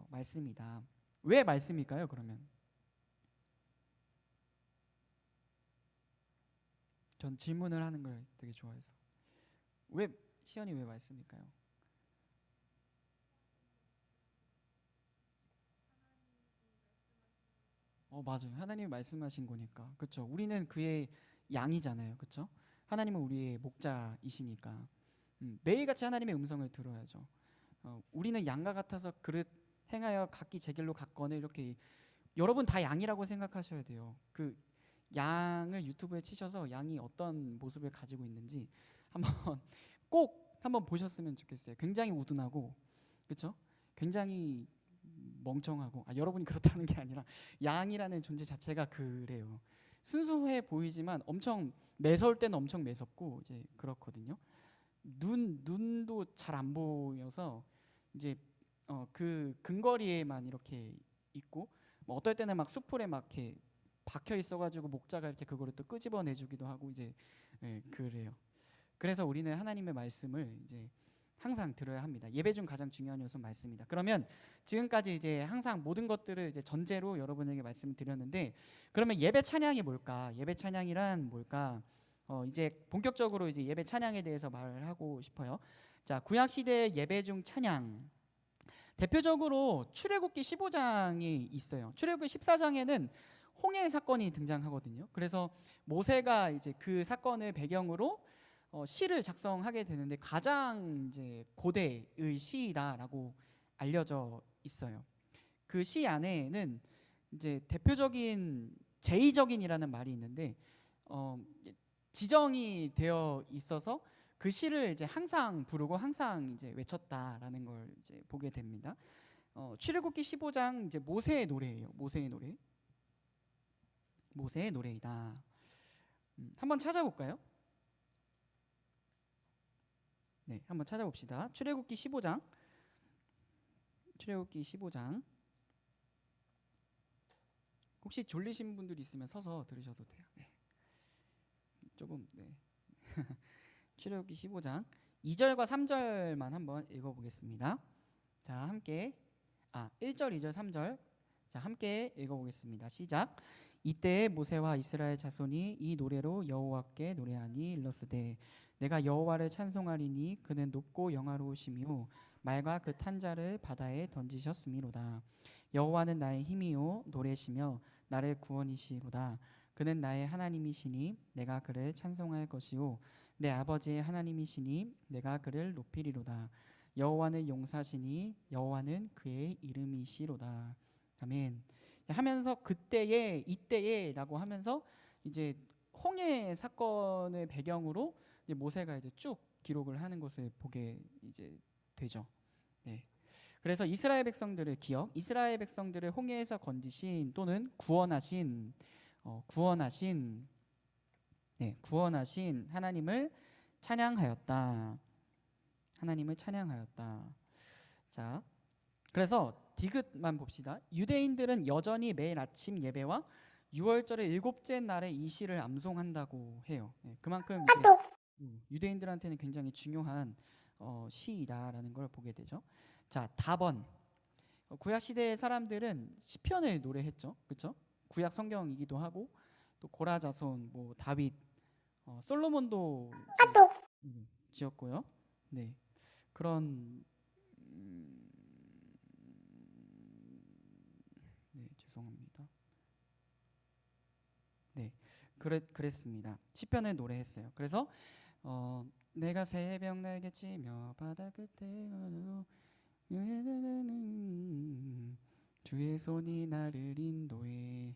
말씀이다. 왜 말씀일까요? 그러면 전 질문을 하는 걸 되게 좋아해서 시연이 왜 말씀일까요? 맞아요. 하나님이 말씀하신 거니까. 그렇죠. 우리는 그의 양이잖아요. 그렇죠? 하나님은 우리의 목자이시니까 매일같이 하나님의 음성을 들어야죠. 우리는 양과 같아서 그릇 행하여 각기 제 길로 갔거늘 이렇게 여러분 다 양이라고 생각하셔야 돼요. 그 양을 유튜브에 치셔서 양이 어떤 모습을 가지고 있는지 꼭 한번 보셨으면 좋겠어요. 굉장히 우둔하고 그렇죠? 굉장히 멍청하고 여러분이 그렇다는 게 아니라 양이라는 존재 자체가 그래요. 순수해 보이지만 엄청 매서울 때는 엄청 매섭고 이제 그렇거든요. 눈도 잘 안 보여서 이제 그 근거리에만 이렇게 있고 어떨 때는 막 수풀에 막 이렇게 박혀 있어가지고 목자가 이렇게 그거를 또 끄집어내주기도 하고 이제 그래요. 그래서 우리는 하나님의 말씀을 이제 항상 들어야 합니다. 예배 중 가장 중요한 요소는 말씀입니다. 그러면 지금까지 이제 항상 모든 것들을 이제 전제로 여러분에게 말씀드렸는데 그러면 예배 찬양이 뭘까? 예배 찬양이란 뭘까? 이제 본격적으로 이제 예배 찬양에 대해서 말을 하고 싶어요. 자, 구약 시대 예배 중 찬양. 대표적으로 출애굽기 15장이 있어요. 출애굽기 14장에는 홍해 사건이 등장하거든요. 그래서 모세가 이제 그 사건을 배경으로 시를 작성하게 되는데 가장 이제 고대의 시이다라고 알려져 있어요. 그 시 안에는 이제 대표적인 제의적인이라는 말이 있는데 지정이 되어 있어서 그 시를 이제 항상 부르고 항상 이제 외쳤다라는 걸 이제 보게 됩니다. 출애굽기 15장 이제 모세의 노래예요. 모세의 노래이다. 한번 찾아볼까요? 네, 한번 찾아봅시다. 출애굽기 15장. 혹시 졸리신 분들 있으면 서서 들으셔도 돼요. 네. 조금 네. 출애굽기 15장 2절과 3절만 한번 읽어보겠습니다. 자, 함께 1절, 2절, 3절 자, 함께 읽어보겠습니다. 시작. 이때 모세와 이스라엘 자손이 이 노래로 여호와께 노래하니 일렀으되 내가 여호와를 찬송하리니 그는 높고 영화로우시며 말과 그 탄자를 바다에 던지셨음이로다. 여호와는 나의 힘이요 노래시며 나를 구원이시로다. 그는 나의 하나님이시니 내가 그를 찬송할 것이요 내 아버지의 하나님이시니 내가 그를 높이리로다. 여호와는 용사시니 여호와는 그의 이름이시로다. 아멘. 하면서 그때에 이때에라고 하면서 이제 홍해 사건을 배경으로 이제 모세가 이제 쭉 기록을 하는 것을 보게 이제 되죠. 네. 그래서 이스라엘 백성들을 홍해에서 건지신 또는 구원하신 네, 구원하신 하나님을 찬양하였다. 하나님을 찬양하였다. 자, 그래서 디귿만 봅시다. 유대인들은 여전히 매일 아침 예배와 6월절의 일곱째 날에 이 시를 암송한다고 해요. 네, 그만큼 이제 유대인들한테는 굉장히 중요한 시이다라는 걸 보게 되죠. 자, 답은 구약 시대의 사람들은 시편을 노래했죠, 그렇죠? 구약 성경이기도 하고 또 고라 자손, 뭐 다윗, 솔로몬도 지었고요. 네, 그런 네, 죄송합니다. 네, 그랬습니다. 시편을 노래했어요. 그래서 내가 새벽 날개치며 바다 끝에 주의 손이 나를 인도해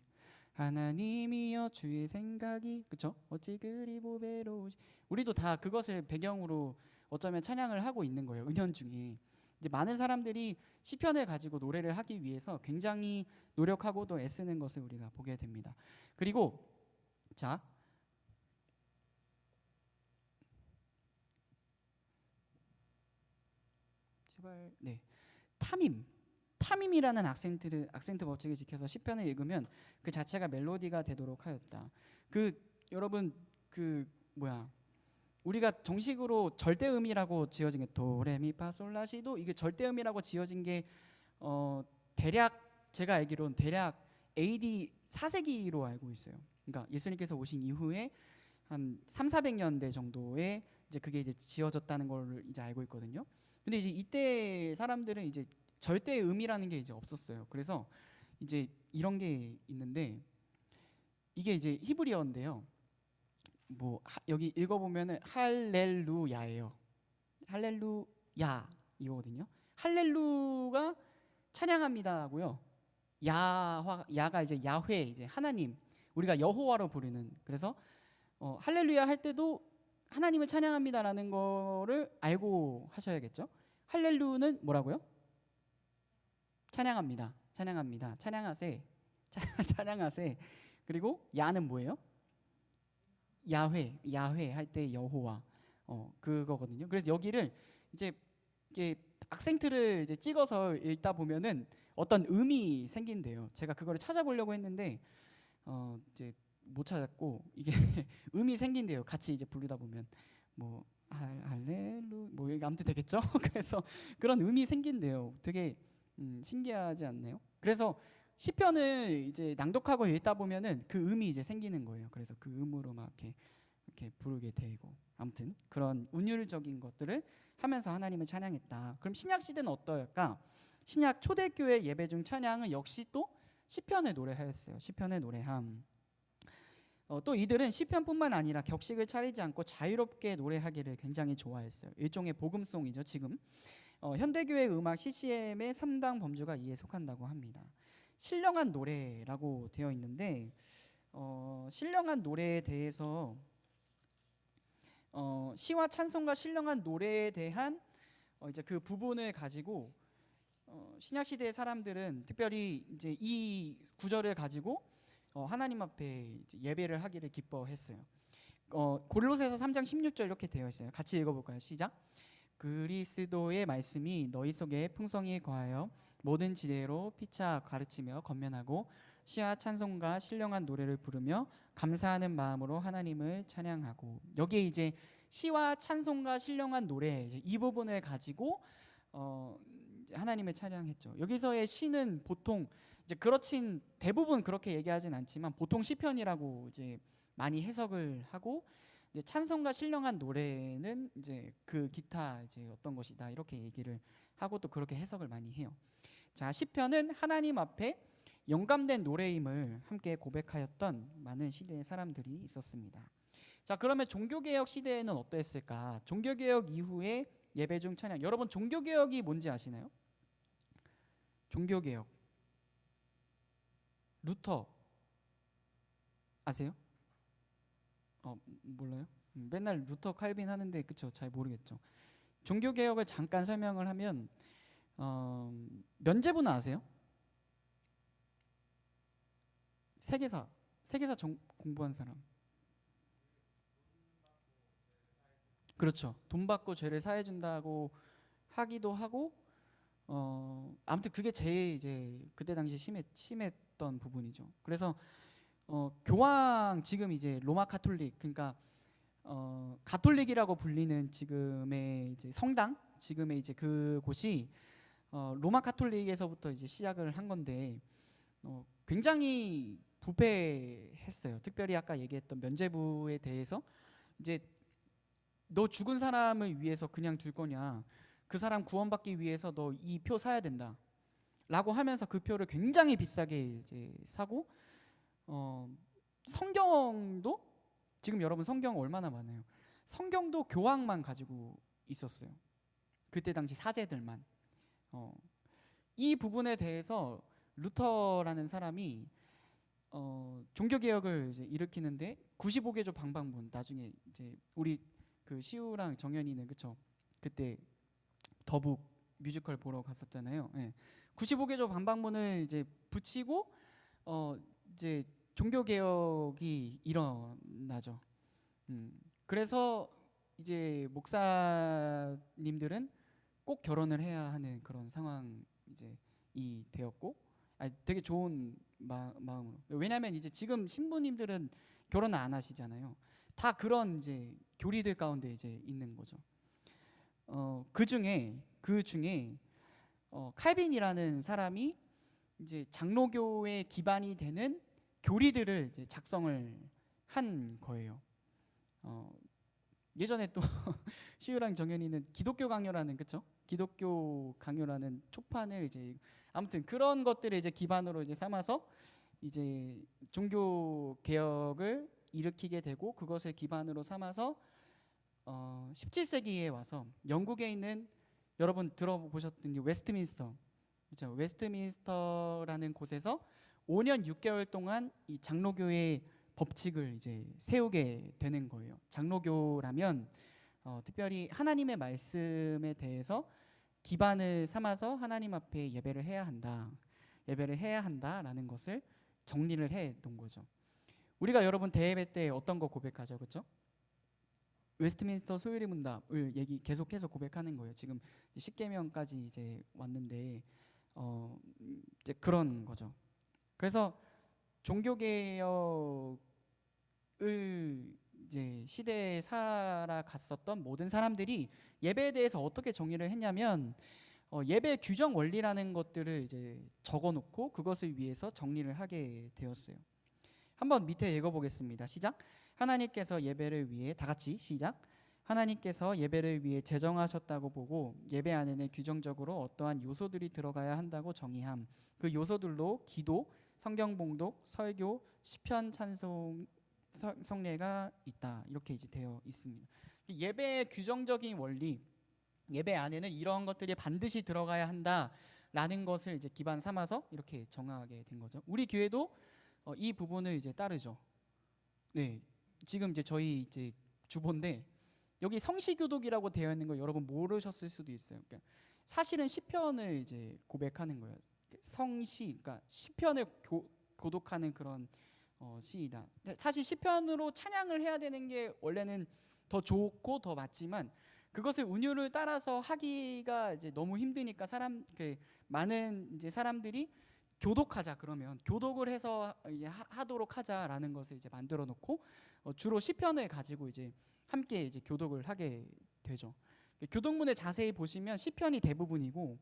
하나님이여 주의 생각이 그쵸? 어찌 그리 보배로우시 우리도 다 그것을 배경으로 어쩌면 찬양을 하고 있는 거예요. 은연중에 이제 많은 사람들이 시편을 가지고 노래를 하기 위해서 굉장히 노력하고 또 애쓰는 것을 우리가 보게 됩니다. 그리고 자 제발 네 탐임이라는 악센트 법칙을 지켜서 시편을 읽으면 그 자체가 멜로디가 되도록 하였다. 여러분 우리가 정식으로 절대음이라고 지어진 게 도레미파솔라시도 이게 절대음이라고 지어진 게 대략 제가 알기로는 대략 AD 4세기로 알고 있어요. 그러니까 예수님께서 오신 이후에 한 3,400년대 정도에 이제 그게 이제 지어졌다는 걸 이제 알고 있거든요. 근데 이제 이때 사람들은 이제 절대음이라는 게 이제 없었어요. 그래서 이제 이런 게 있는데 이게 이제 히브리어인데요. 뭐 여기 읽어보면은 할렐루야예요. 할렐루야 이거거든요. 할렐루가 찬양합니다고요. 야가 이제 야훼 이제 하나님 우리가 여호와로 부르는 그래서 할렐루야 할 때도 하나님을 찬양합니다라는 거를 알고 하셔야겠죠. 할렐루는 뭐라고요? 찬양합니다. 찬양하세. 찬양하세. 그리고 야는 뭐예요? 야훼 할 때 여호와 그거거든요. 그래서 여기를 이제 악센트를 이제 찍어서 읽다 보면은 어떤 음이 생긴대요. 제가 그거를 찾아보려고 했는데 이제 못 찾았고 이게 음이 생긴대요. 같이 이제 부르다 보면 뭐 할렐루 뭐 이게 아무튼 되겠죠. 그래서 그런 음이 생긴대요. 되게 신기하지 않나요? 그래서 시편을 이제 낭독하고 읽다 보면은 그 음이 이제 생기는 거예요. 그래서 그 음으로 막 이렇게 부르게 되고 아무튼 그런 운율적인 것들을 하면서 하나님을 찬양했다. 그럼 신약 시대는 어떨까? 신약 초대교회 예배 중 찬양은 역시 또 시편을 노래하였어요. 시편을 노래함. 또 이들은 시편뿐만 아니라 격식을 차리지 않고 자유롭게 노래하기를 굉장히 좋아했어요. 일종의 복음송이죠. 지금 현대교회 음악 CCM의 3당 범주가 이에 속한다고 합니다. 신령한 노래라고 되어 있는데 신령한 노래에 대해서 시와 찬송과 신령한 노래에 대한 이제 그 부분을 가지고 신약 시대의 사람들은 특별히 이제 이 구절을 가지고 하나님 앞에 이제 예배를 하기를 기뻐했어요. 골로새서 3장 16절 이렇게 되어 있어요. 같이 읽어볼까요? 시작. 그리스도의 말씀이 너희 속에 풍성히 거하여 모든 지대로 피차 가르치며 건면하고 시와 찬송과 신령한 노래를 부르며 감사하는 마음으로 하나님을 찬양하고 여기에 이제 시와 찬송과 신령한 노래 이 부분을 가지고 하나님을 찬양했죠. 여기서의 시는 보통 이제 그렇진 대부분 그렇게 얘기하진 않지만 보통 시편이라고 이제 많이 해석을 하고 이제 찬송과 신령한 노래는 이제 그 기타 이제 어떤 것이다 이렇게 얘기를 하고 또 그렇게 해석을 많이 해요. 자, 시편은 하나님 앞에 영감된 노래임을 함께 고백하였던 많은 시대의 사람들이 있었습니다. 자, 그러면 종교개혁 시대에는 어땠을까? 종교개혁 이후에 예배 중 찬양. 여러분 종교개혁이 뭔지 아시나요? 종교개혁. 루터 아세요? 몰라요? 맨날 루터 칼빈 하는데 그쵸? 잘 모르겠죠. 종교개혁을 잠깐 설명을 하면 면제부는 아세요? 세계사 공부한 사람. 그렇죠. 돈 받고 죄를 사해 준다고 하기도 하고 아무튼 그게 제일 이제 그때 당시 심했던 부분이죠. 그래서 교황 지금 이제 로마 카톨릭 그러니까 가톨릭이라고 불리는 지금의 이제 성당 지금의 이제 그곳이 로마 카톨릭에서부터 이제 시작을 한 건데 굉장히 부패했어요. 특별히 아까 얘기했던 면죄부에 대해서 이제 너 죽은 사람을 위해서 그냥 둘 거냐? 그 사람 구원받기 위해서 너 이 표 사야 된다. 라고 하면서 그 표를 굉장히 비싸게 이제 사고 성경도 지금 여러분 성경 얼마나 많아요. 성경도 교황만 가지고 있었어요. 그때 당시 사제들만. 이 부분에 대해서 루터라는 사람이 종교 개혁을 이제 일으키는데 95개조 방방문 나중에 이제 우리 그 시우랑 정연이는 그쵸 그때 더북 뮤지컬 보러 갔었잖아요. 예. 95개조 방방문을 이제 붙이고 이제 종교 개혁이 일어나죠. 그래서 이제 목사님들은 꼭 결혼을 해야 하는 그런 상황 이제 이 되었고, 되게 좋은 마음으로. 왜냐하면 이제 지금 신부님들은 결혼 안 하시잖아요. 다 그런 이제 교리들 가운데 이제 있는 거죠. 그 중에 칼빈이라는 사람이 이제 장로교의 기반이 되는 교리들을 이제 작성을 한 거예요. 예전에 또 시우랑 정연이는 기독교 강요라는 그쵸? 기독교 강요라는 초판을 이제 아무튼 그런 것들을 이제 기반으로 이제 삼아서 이제 종교 개혁을 일으키게 되고 그것을 기반으로 삼아서 17세기에 와서 영국에 있는 여러분 들어보셨던 웨스트민스터 그렇죠? 웨스트민스터라는 곳에서 5년 6개월 동안 이 장로교의 법칙을 이제 세우게 되는 거예요. 장로교라면 특별히 하나님의 말씀에 대해서 기반을 삼아서 하나님 앞에 예배를 해야 한다라는 것을 정리를 해 놓은 거죠. 우리가 여러분 대예배 때 어떤 거 고백하죠, 그렇죠? 웨스트민스터 소유리 문답을 계속해서 고백하는 거예요. 지금 10계명까지 이제 왔는데 이제 그런 거죠. 그래서 종교 개혁을 이제 시대에 살아갔었던 모든 사람들이 예배에 대해서 어떻게 정의를 했냐면 예배 규정 원리라는 것들을 이제 적어놓고 그것을 위해서 정리를 하게 되었어요. 한번 밑에 읽어보겠습니다. 시작. 하나님께서 예배를 위해 다 같이 시작. 하나님께서 예배를 위해 제정하셨다고 보고 예배 안에는 규정적으로 어떠한 요소들이 들어가야 한다고 정의함. 그 요소들로 기도, 성경 봉독, 설교, 시편 찬송, 성례가 있다. 이렇게 이제 되어 있습니다. 예배의 규정적인 원리, 예배 안에는 이런 것들이 반드시 들어가야 한다라는 것을 이제 기반 삼아서 이렇게 정하게 된 거죠. 우리 교회도 이 부분을 이제 따르죠. 네, 지금 이제 저희 이제 주보인데 여기 성시교독이라고 되어 있는 거 여러분 모르셨을 수도 있어요. 그러니까 사실은 시편을 이제 고백하는 거예요. 성시, 그러니까 시편을 교독하는 그런 시이다. 사실 시편으로 찬양을 해야 되는 게 원래는 더 좋고 더 맞지만 그것을 운율을 따라서 하기가 이제 너무 힘드니까 많은 이제 사람들이 교독하자 그러면 교독을 해서 하도록 하자라는 것을 이제 만들어 놓고 주로 시편을 가지고 이제 함께 이제 교독을 하게 되죠. 교독문에 자세히 보시면 시편이 대부분이고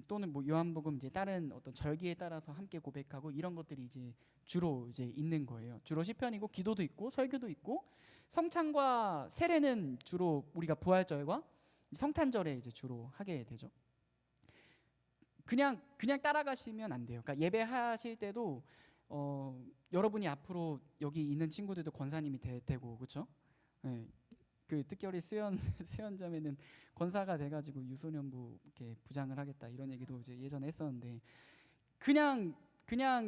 또는 뭐 요한복음 이제 다른 어떤 절기에 따라서 함께 고백하고 이런 것들이 이제 주로 이제 있는 거예요. 주로 시편이고 기도도 있고 설교도 있고 성찬과 세례는 주로 우리가 부활절과 성탄절에 이제 주로 하게 되죠. 그냥 따라가시면 안 돼요. 그러니까 예배하실 때도 여러분이 앞으로 여기 있는 친구들도 권사님이 되고 그렇죠? 네. 그 특별히 수연자매는 권사가 돼가지고 유소년부 이렇게 부장을 하겠다 이런 얘기도 이제 예전에 했었는데 그냥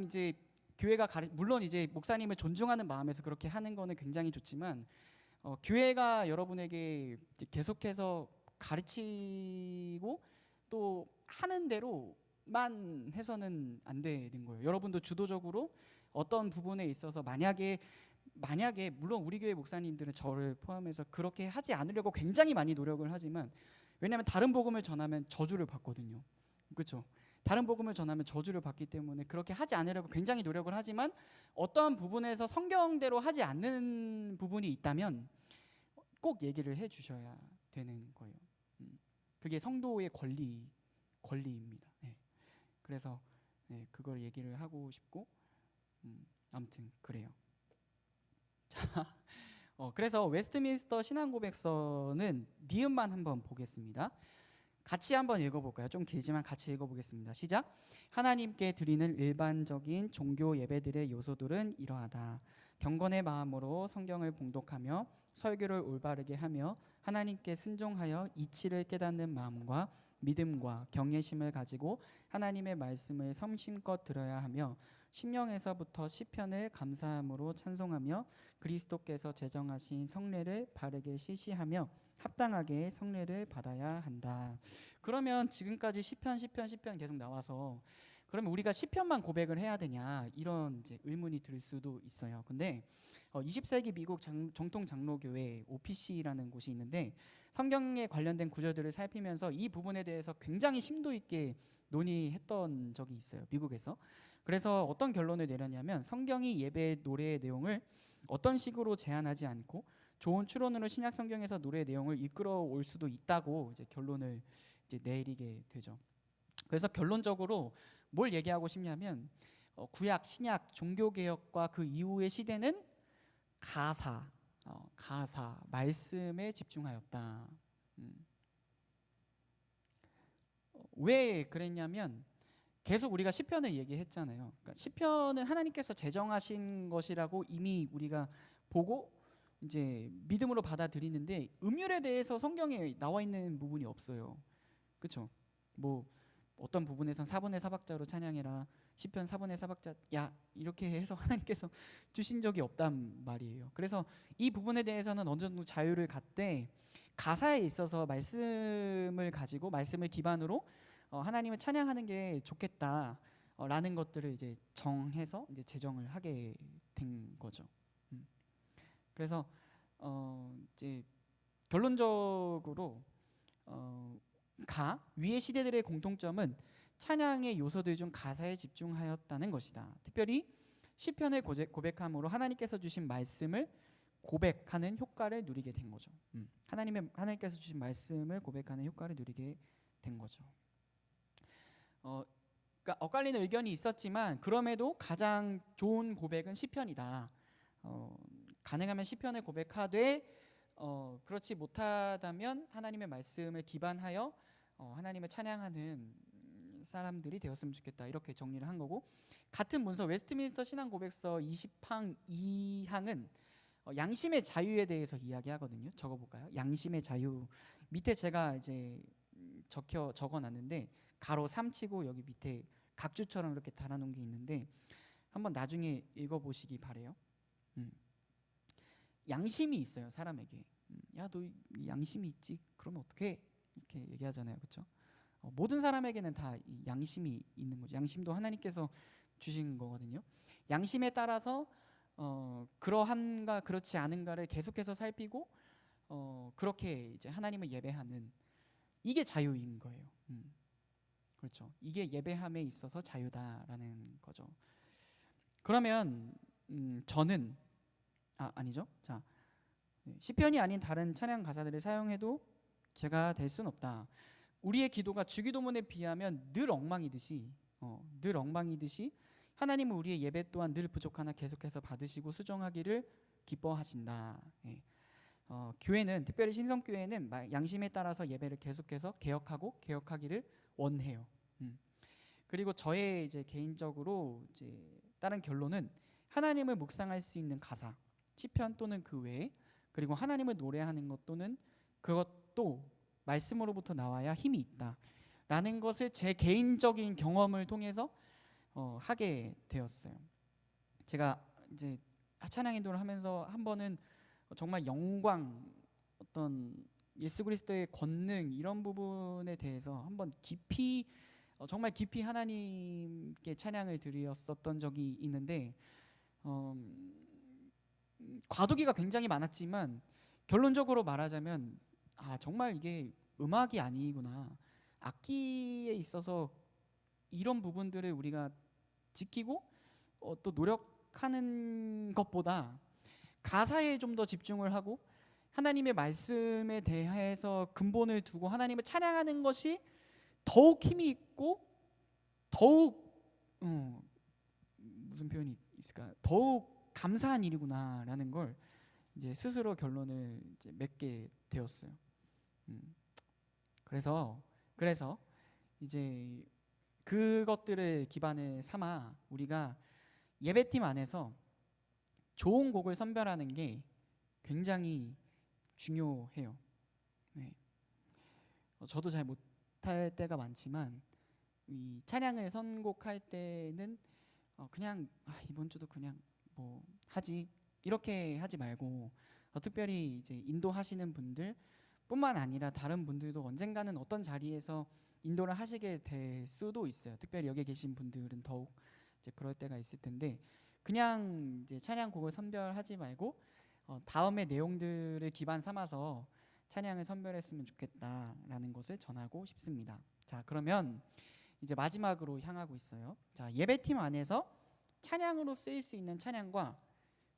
이제 교회가 물론 이제 목사님을 존중하는 마음에서 그렇게 하는 거는 굉장히 좋지만 교회가 여러분에게 계속해서 가르치고 또 하는 대로만 해서는 안 되는 거예요. 여러분도 주도적으로 어떤 부분에 있어서 만약에 만약에 물론 우리 교회 목사님들은 저를 포함해서 그렇게 하지 않으려고 굉장히 많이 노력을 하지만, 왜냐하면 다른 복음을 전하면 저주를 받거든요. 그렇죠? 다른 복음을 전하면 저주를 받기 때문에 그렇게 하지 않으려고 굉장히 노력을 하지만, 어떠한 부분에서 성경대로 하지 않는 부분이 있다면 꼭 얘기를 해 주셔야 되는 거예요. 그게 성도의 권리입니다. 네. 그래서 네, 그걸 얘기를 하고 싶고, 아무튼 그래요. 자, 그래서 웨스트민스터 신앙고백서는 니은만 한번 보겠습니다. 같이 한번 읽어볼까요? 좀 길지만 같이 읽어보겠습니다. 시작. 하나님께 드리는 일반적인 종교 예배들의 요소들은 이러하다. 경건의 마음으로 성경을 봉독하며 설교를 올바르게 하며 하나님께 순종하여 이치를 깨닫는 마음과 믿음과 경외심을 가지고 하나님의 말씀을 성심껏 들어야 하며 심령에서부터 시편을 감사함으로 찬송하며 그리스도께서 제정하신 성례를 바르게 실시하며 합당하게 성례를 받아야 한다. 그러면 지금까지 시편 계속 나와서 그러면 우리가 시편만 고백을 해야 되냐, 이런 이제 의문이 들 수도 있어요. 근데 20세기 미국 정통 장로교회 OPC라는 곳이 있는데 성경에 관련된 구절들을 살피면서 이 부분에 대해서 굉장히 심도 있게 논의했던 적이 있어요, 미국에서. 그래서 어떤 결론을 내렸냐면, 성경이 예배 노래의 내용을 어떤 식으로 제한하지 않고 좋은 추론으로 신약 성경에서 노래의 내용을 이끌어 올 수도 있다고 이제 결론을 이제 내리게 되죠. 그래서 결론적으로 뭘 얘기하고 싶냐면, 구약, 신약, 종교 개혁과 그 이후의 시대는 가사, 말씀에 집중하였다. 왜 그랬냐면, 계속 우리가 시편을 얘기했잖아요. 그러니까 시편은 하나님께서 제정하신 것이라고 이미 우리가 보고 이제 믿음으로 받아들이는데, 음율에 대해서 성경에 나와 있는 부분이 없어요. 그렇죠? 뭐 어떤 부분에선 4분의 4박자로 찬양해라, 시편 4분의 4박자 야, 이렇게 해서 하나님께서 주신 적이 없단 말이에요. 그래서 이 부분에 대해서는 어느 정도 자유를 갖되, 가사에 있어서 말씀을 가지고 말씀을 기반으로 하나님을 찬양하는 게 좋겠다 라는 것들을 이제 정해서 이제 제정을 하게 된 거죠. 그래서 이제 결론적으로 위의 시대들의 공통점은 찬양의 요소들 중 가사에 집중하였다는 것이다. 특별히 시편을 고백함으로 하나님께서 주신 말씀을 고백하는 효과를 누리게 된 거죠. 하나님께서 주신 말씀을 고백하는 효과를 누리게 된 거죠. 그러니까 엇갈리는 의견이 있었지만, 그럼에도 가장 좋은 고백은 시편이다. 가능하면 시편을 고백하되 그렇지 못하다면 하나님의 말씀을 기반하여 하나님을 찬양하는 사람들이 되었으면 좋겠다, 이렇게 정리를 한 거고, 같은 문서 웨스트민스터 신앙고백서 20항 2항은 양심의 자유에 대해서 이야기하거든요. 적어볼까요? 양심의 자유. 밑에 제가 이제 적어놨는데 가로 3 치고 여기 밑에 각주처럼 이렇게 달아놓은 게 있는데, 한번 나중에 읽어보시기 바래요. 양심이 있어요, 사람에게. 야, 너 양심이 있지? 그러면 어떡해? 이렇게 얘기하잖아요, 그렇죠? 모든 사람에게는 다 양심이 있는 거죠. 양심도 하나님께서 주신 거거든요. 양심에 따라서 그러한가 그렇지 않은가를 계속해서 살피고 그렇게 이제 하나님을 예배하는, 이게 자유인 거예요. 그렇죠. 이게 예배함에 있어서 자유다라는 거죠. 그러면 저는 아니죠. 자, 시편이 아닌 다른 찬양 가사들을 사용해도 제가 될 순 없다. 우리의 기도가 주기도문에 비하면 늘 엉망이듯이 하나님은 우리의 예배 또한 늘 부족하나 계속해서 받으시고 수정하기를 기뻐하신다. 예. 교회는, 특별히 신성교회는 양심에 따라서 예배를 계속해서 개혁하기를 원해요. 그리고 저의 이제 개인적으로 이제 다른 결론은, 하나님을 묵상할 수 있는 가사, 시편 또는 그 외에, 그리고 하나님을 노래하는 것 또는 그것도 말씀으로부터 나와야 힘이 있다라는 것을 제 개인적인 경험을 통해서 하게 되었어요. 제가 이제 찬양 인도를 하면서 한 번은 정말 영광, 어떤 예수 그리스도의 권능, 이런 부분에 대해서 한번 정말 깊이 하나님께 찬양을 드렸었던 적이 있는데, 과도기가 굉장히 많았지만 결론적으로 말하자면 정말 이게 음악이 아니구나. 악기에 있어서 이런 부분들을 우리가 지키고 또 노력하는 것보다 가사에 좀 더 집중을 하고 하나님의 말씀에 대해서 근본을 두고 하나님을 찬양하는 것이 더욱 힘이 있고 더욱 무슨 표현이 있을까? 더욱 감사한 일이구나라는 걸 이제 스스로 결론을 이제 맺게 되었어요. 그래서 이제 그것들을 기반을 삼아 우리가 예배팀 안에서 좋은 곡을 선별하는 게 굉장히 중요해요. 네. 저도 잘 못할 때가 많지만 이 찬양을 선곡할 때는 그냥 이번 주도 그냥 뭐 하지 이렇게 하지 말고 특별히 이제 인도하시는 분들 뿐만 아니라 다른 분들도 언젠가는 어떤 자리에서 인도를 하시게 될 수도 있어요. 특별히 여기 계신 분들은 더욱 이제 그럴 때가 있을 텐데 그냥 이제 찬양곡을 선별하지 말고 다음의 내용들을 기반 삼아서 찬양을 선별했으면 좋겠다라는 것을 전하고 싶습니다. 자, 그러면 이제 마지막으로 향하고 있어요. 자, 예배팀 안에서 찬양으로 쓰일 수 있는 찬양과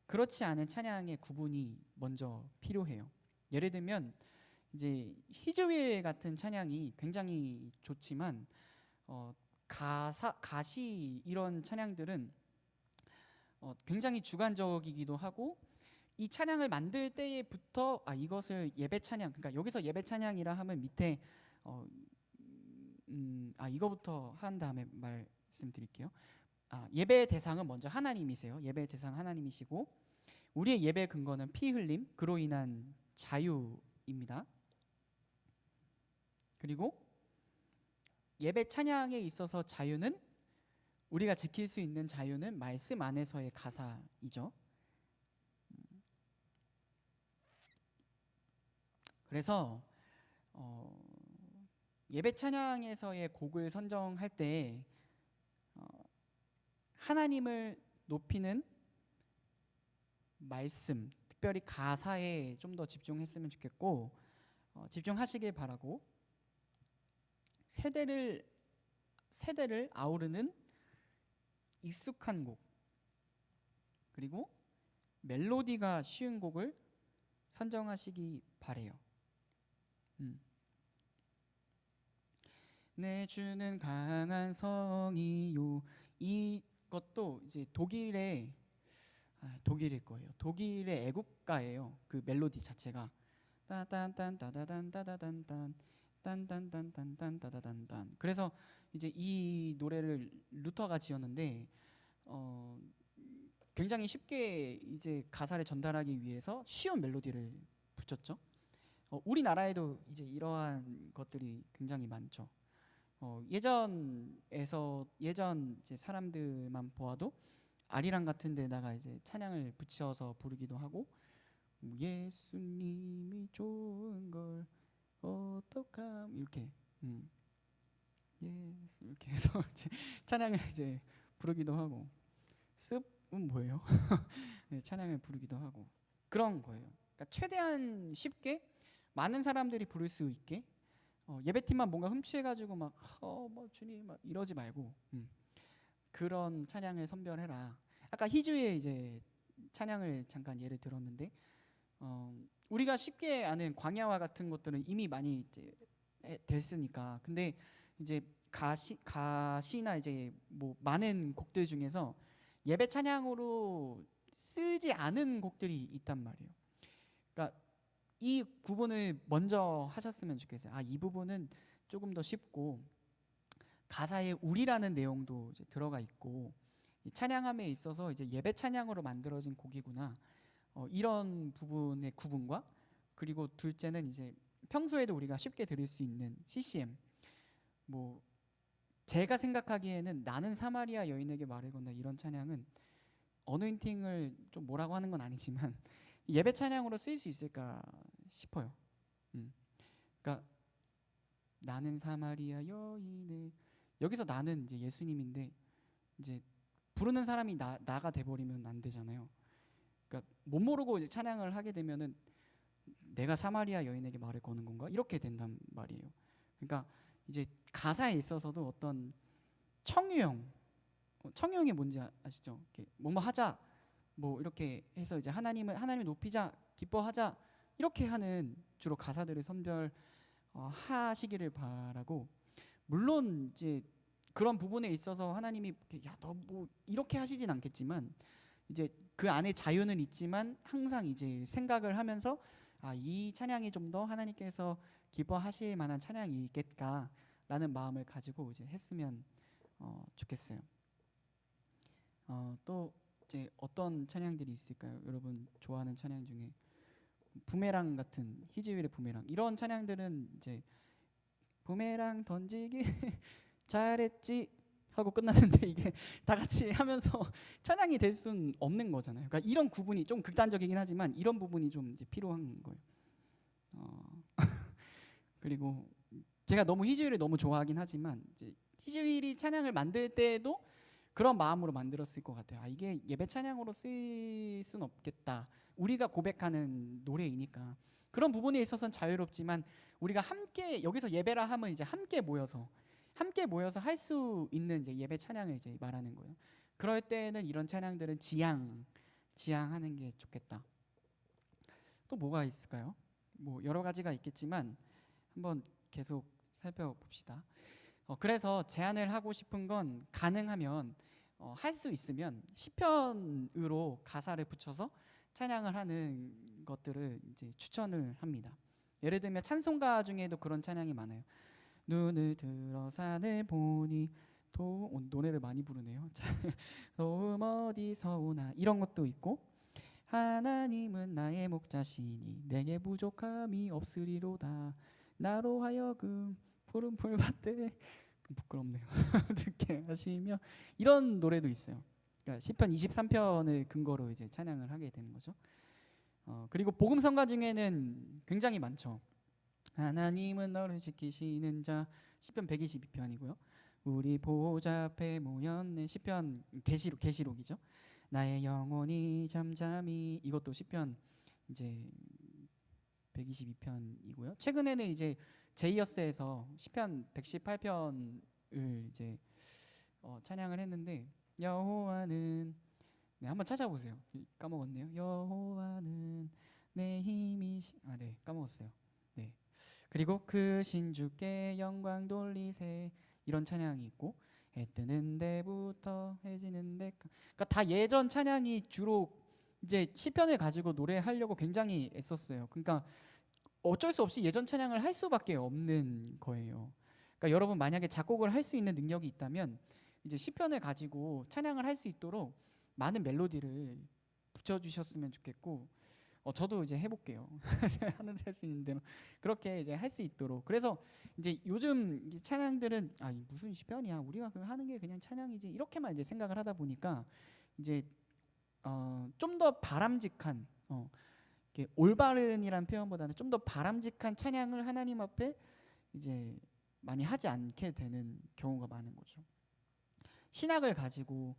그렇지 않은 찬양의 구분이 먼저 필요해요. 예를 들면 이제 히즈윌 같은 찬양이 굉장히 좋지만 가시 이런 찬양들은 굉장히 주관적이기도 하고 이 찬양을 만들 때부터 이것을 예배 찬양, 그러니까 여기서 예배 찬양이라 하면 밑에 이거부터 한 다음에 말씀드릴게요. 예배의 대상은 먼저 하나님이세요. 예배의 대상 하나님이시고 우리의 예배 근거는 피 흘림, 그로 인한 자유입니다. 그리고 예배 찬양에 있어서 자유는 우리가 지킬 수 있는 자유는 말씀 안에서의 가사이죠. 그래서 예배 찬양에서의 곡을 선정할 때 하나님을 높이는 말씀, 특별히 가사에 좀 더 집중했으면 좋겠고 집중하시길 바라고 세대를 아우르는 익숙한 곡 그리고 멜로디가 쉬운 곡을 선정하시기 바래요. 내 주는 강한 성이요. 이것도 이제 독일일 거예요. 독일의 애국가예요. 그 멜로디 자체가 딴딴딴따다단따다단딴 딴딴딴딴딴따다단딴. 그래서 이제 이 노래를 루터가 지었는데 굉장히 쉽게 이제 가사를 전달하기 위해서 쉬운 멜로디를 붙였죠. 우리나라에도 이제 이러한 것들이 굉장히 많죠. 예전 이제 사람들만 보아도 아리랑 같은 데다가 이제 찬양을 붙여서 부르기도 하고 예수님이 좋은 걸 어떡함 이렇게 예수 이렇게 해서 이제 찬양을 이제 부르기도 하고 습은 뭐예요? 네, 찬양을 부르기도 하고 그런 거예요. 그러니까 최대한 쉽게 많은 사람들이 부를 수 있게 예배팀만 뭔가 흠취해가지고 막 주님 막 이러지 말고 그런 찬양을 선별해라. 아까 희주의 이제 찬양을 잠깐 예를 들었는데 우리가 쉽게 아는 광야와 같은 것들은 이미 많이 이제 됐으니까. 근데 이제 가시나 이제 뭐 많은 곡들 중에서 예배 찬양으로 쓰지 않은 곡들이 있단 말이에요. 그러니까 이 구분을 먼저 하셨으면 좋겠어요. 이 부분은 조금 더 쉽고 가사에 우리라는 내용도 이제 들어가 있고 찬양함에 있어서 이제 예배 찬양으로 만들어진 곡이구나. 이런 부분의 구분과 그리고 둘째는 이제 평소에도 우리가 쉽게 들을 수 있는 CCM. 뭐 제가 생각하기에는 나는 사마리아 여인에게 말을 건다 이런 찬양은 어노인팅을 좀 뭐라고 하는 건 아니지만 예배 찬양으로 쓰일 수 있을까 싶어요. 그러니까 나는 사마리아 여인의 여기서 나는 이제 예수님인데 이제 부르는 사람이 나가 돼버리면 안 되잖아요. 그러니까 못 모르고 이제 찬양을 하게 되면은 내가 사마리아 여인에게 말을 거는 건가 이렇게 된단 말이에요. 그러니까 이제 가사에 있어서도 어떤 청유형, 청유형이 뭔지 아시죠? 이렇게 뭐뭐 하자, 뭐 이렇게 해서 이제 하나님을 높이자, 기뻐하자 이렇게 하는 주로 가사들을 하시기를 바라고, 물론 이제 그런 부분에 있어서 하나님이 야 너 뭐 이렇게 하시진 않겠지만 이제 그 안에 자유는 있지만 항상 이제 생각을 하면서 이 찬양이 좀 더 하나님께서 기뻐하실 만한 찬양이 있겠다라는 마음을 가지고 이제 했으면 좋겠어요. 또 이제 어떤 찬양들이 있을까요? 여러분 좋아하는 찬양 중에 부메랑 같은, 히즈윌의 부메랑, 이런 찬양들은 이제 부메랑 던지기 잘했지 하고 끝났는데 이게 다 같이 하면서 찬양이 될 수는 없는 거잖아요. 그러니까 이런 구분이 좀 극단적이긴 하지만 이런 부분이 좀 이제 필요한 거예요. 그리고 제가 너무 히즈윌을 너무 좋아하긴 하지만 이제 히즈윌이 찬양을 만들 때도 그런 마음으로 만들었을 것 같아요. 이게 예배 찬양으로 쓰일 수는 없겠다. 우리가 고백하는 노래이니까 그런 부분에 있어서는 자유롭지만 우리가 함께 여기서 예배라 하면 이제 함께 모여서 할 수 있는 이제 예배 찬양을 이제 말하는 거예요. 그럴 때는 이런 찬양들은 지향하는 게 좋겠다. 또 뭐가 있을까요? 뭐 여러 가지가 있겠지만 한번 계속 살펴봅시다. 그래서 제안을 하고 싶은 건 가능하면 할 수 있으면 시편으로 가사를 붙여서 찬양을 하는 것들을 이제 추천을 합니다. 예를 들면 찬송가 중에도 그런 찬양이 많아요. 눈을 들어 산을 보니 노래를 많이 부르네요. 도움 어디서 오나 이런 것도 있고, 하나님은 나의 목자시니 내게 부족함이 없으리로다. 나로 하여금 푸른 풀밭에 부끄럽네요. 듣게 하시며, 이런 노래도 있어요. 그러니까 시편 23편을 근거로 이제 찬양을 하게 되는 거죠. 그리고 복음성가 중에는 굉장히 많죠. 하나님은 너를 지키시는 자, 시편 122편이고요. 우리 보좌 앞에 모였네, 시편 계시록이죠. 나의 영혼이 잠잠히, 이것도 시편 이제 122편이고요. 최근에는 이제 제이어스에서 시편 118편을 이제 찬양을 했는데, 여호와는, 네, 한번 찾아보세요. 까먹었네요. 여호와는 내 힘이시, 네, 까먹었어요. 네. 그리고 그 신주께 영광 돌리세, 이런 찬양이 있고, 해 뜨는 데부터 해 지는 데, 그러니까 다 예전 찬양이 주로 이제 시편을 가지고 노래하려고 굉장히 애썼어요. 그러니까 어쩔 수 없이 예전 찬양을 할 수밖에 없는 거예요. 그러니까 여러분 만약에 작곡을 할 수 있는 능력이 있다면 이제 시편을 가지고 찬양을 할 수 있도록 많은 멜로디를 붙여주셨으면 좋겠고, 저도 이제 해볼게요. 하는 할 수 있는 대로 그렇게 이제 할 수 있도록. 그래서 이제 요즘 이제 찬양들은 무슨 시편이야, 우리가 그냥 하는 게 그냥 찬양이지, 이렇게만 이제 생각을 하다 보니까 이제 좀 더 바람직한, 올바른이란 표현보다는 좀 더 바람직한 찬양을 하나님 앞에 이제 많이 하지 않게 되는 경우가 많은 거죠. 신학을 가지고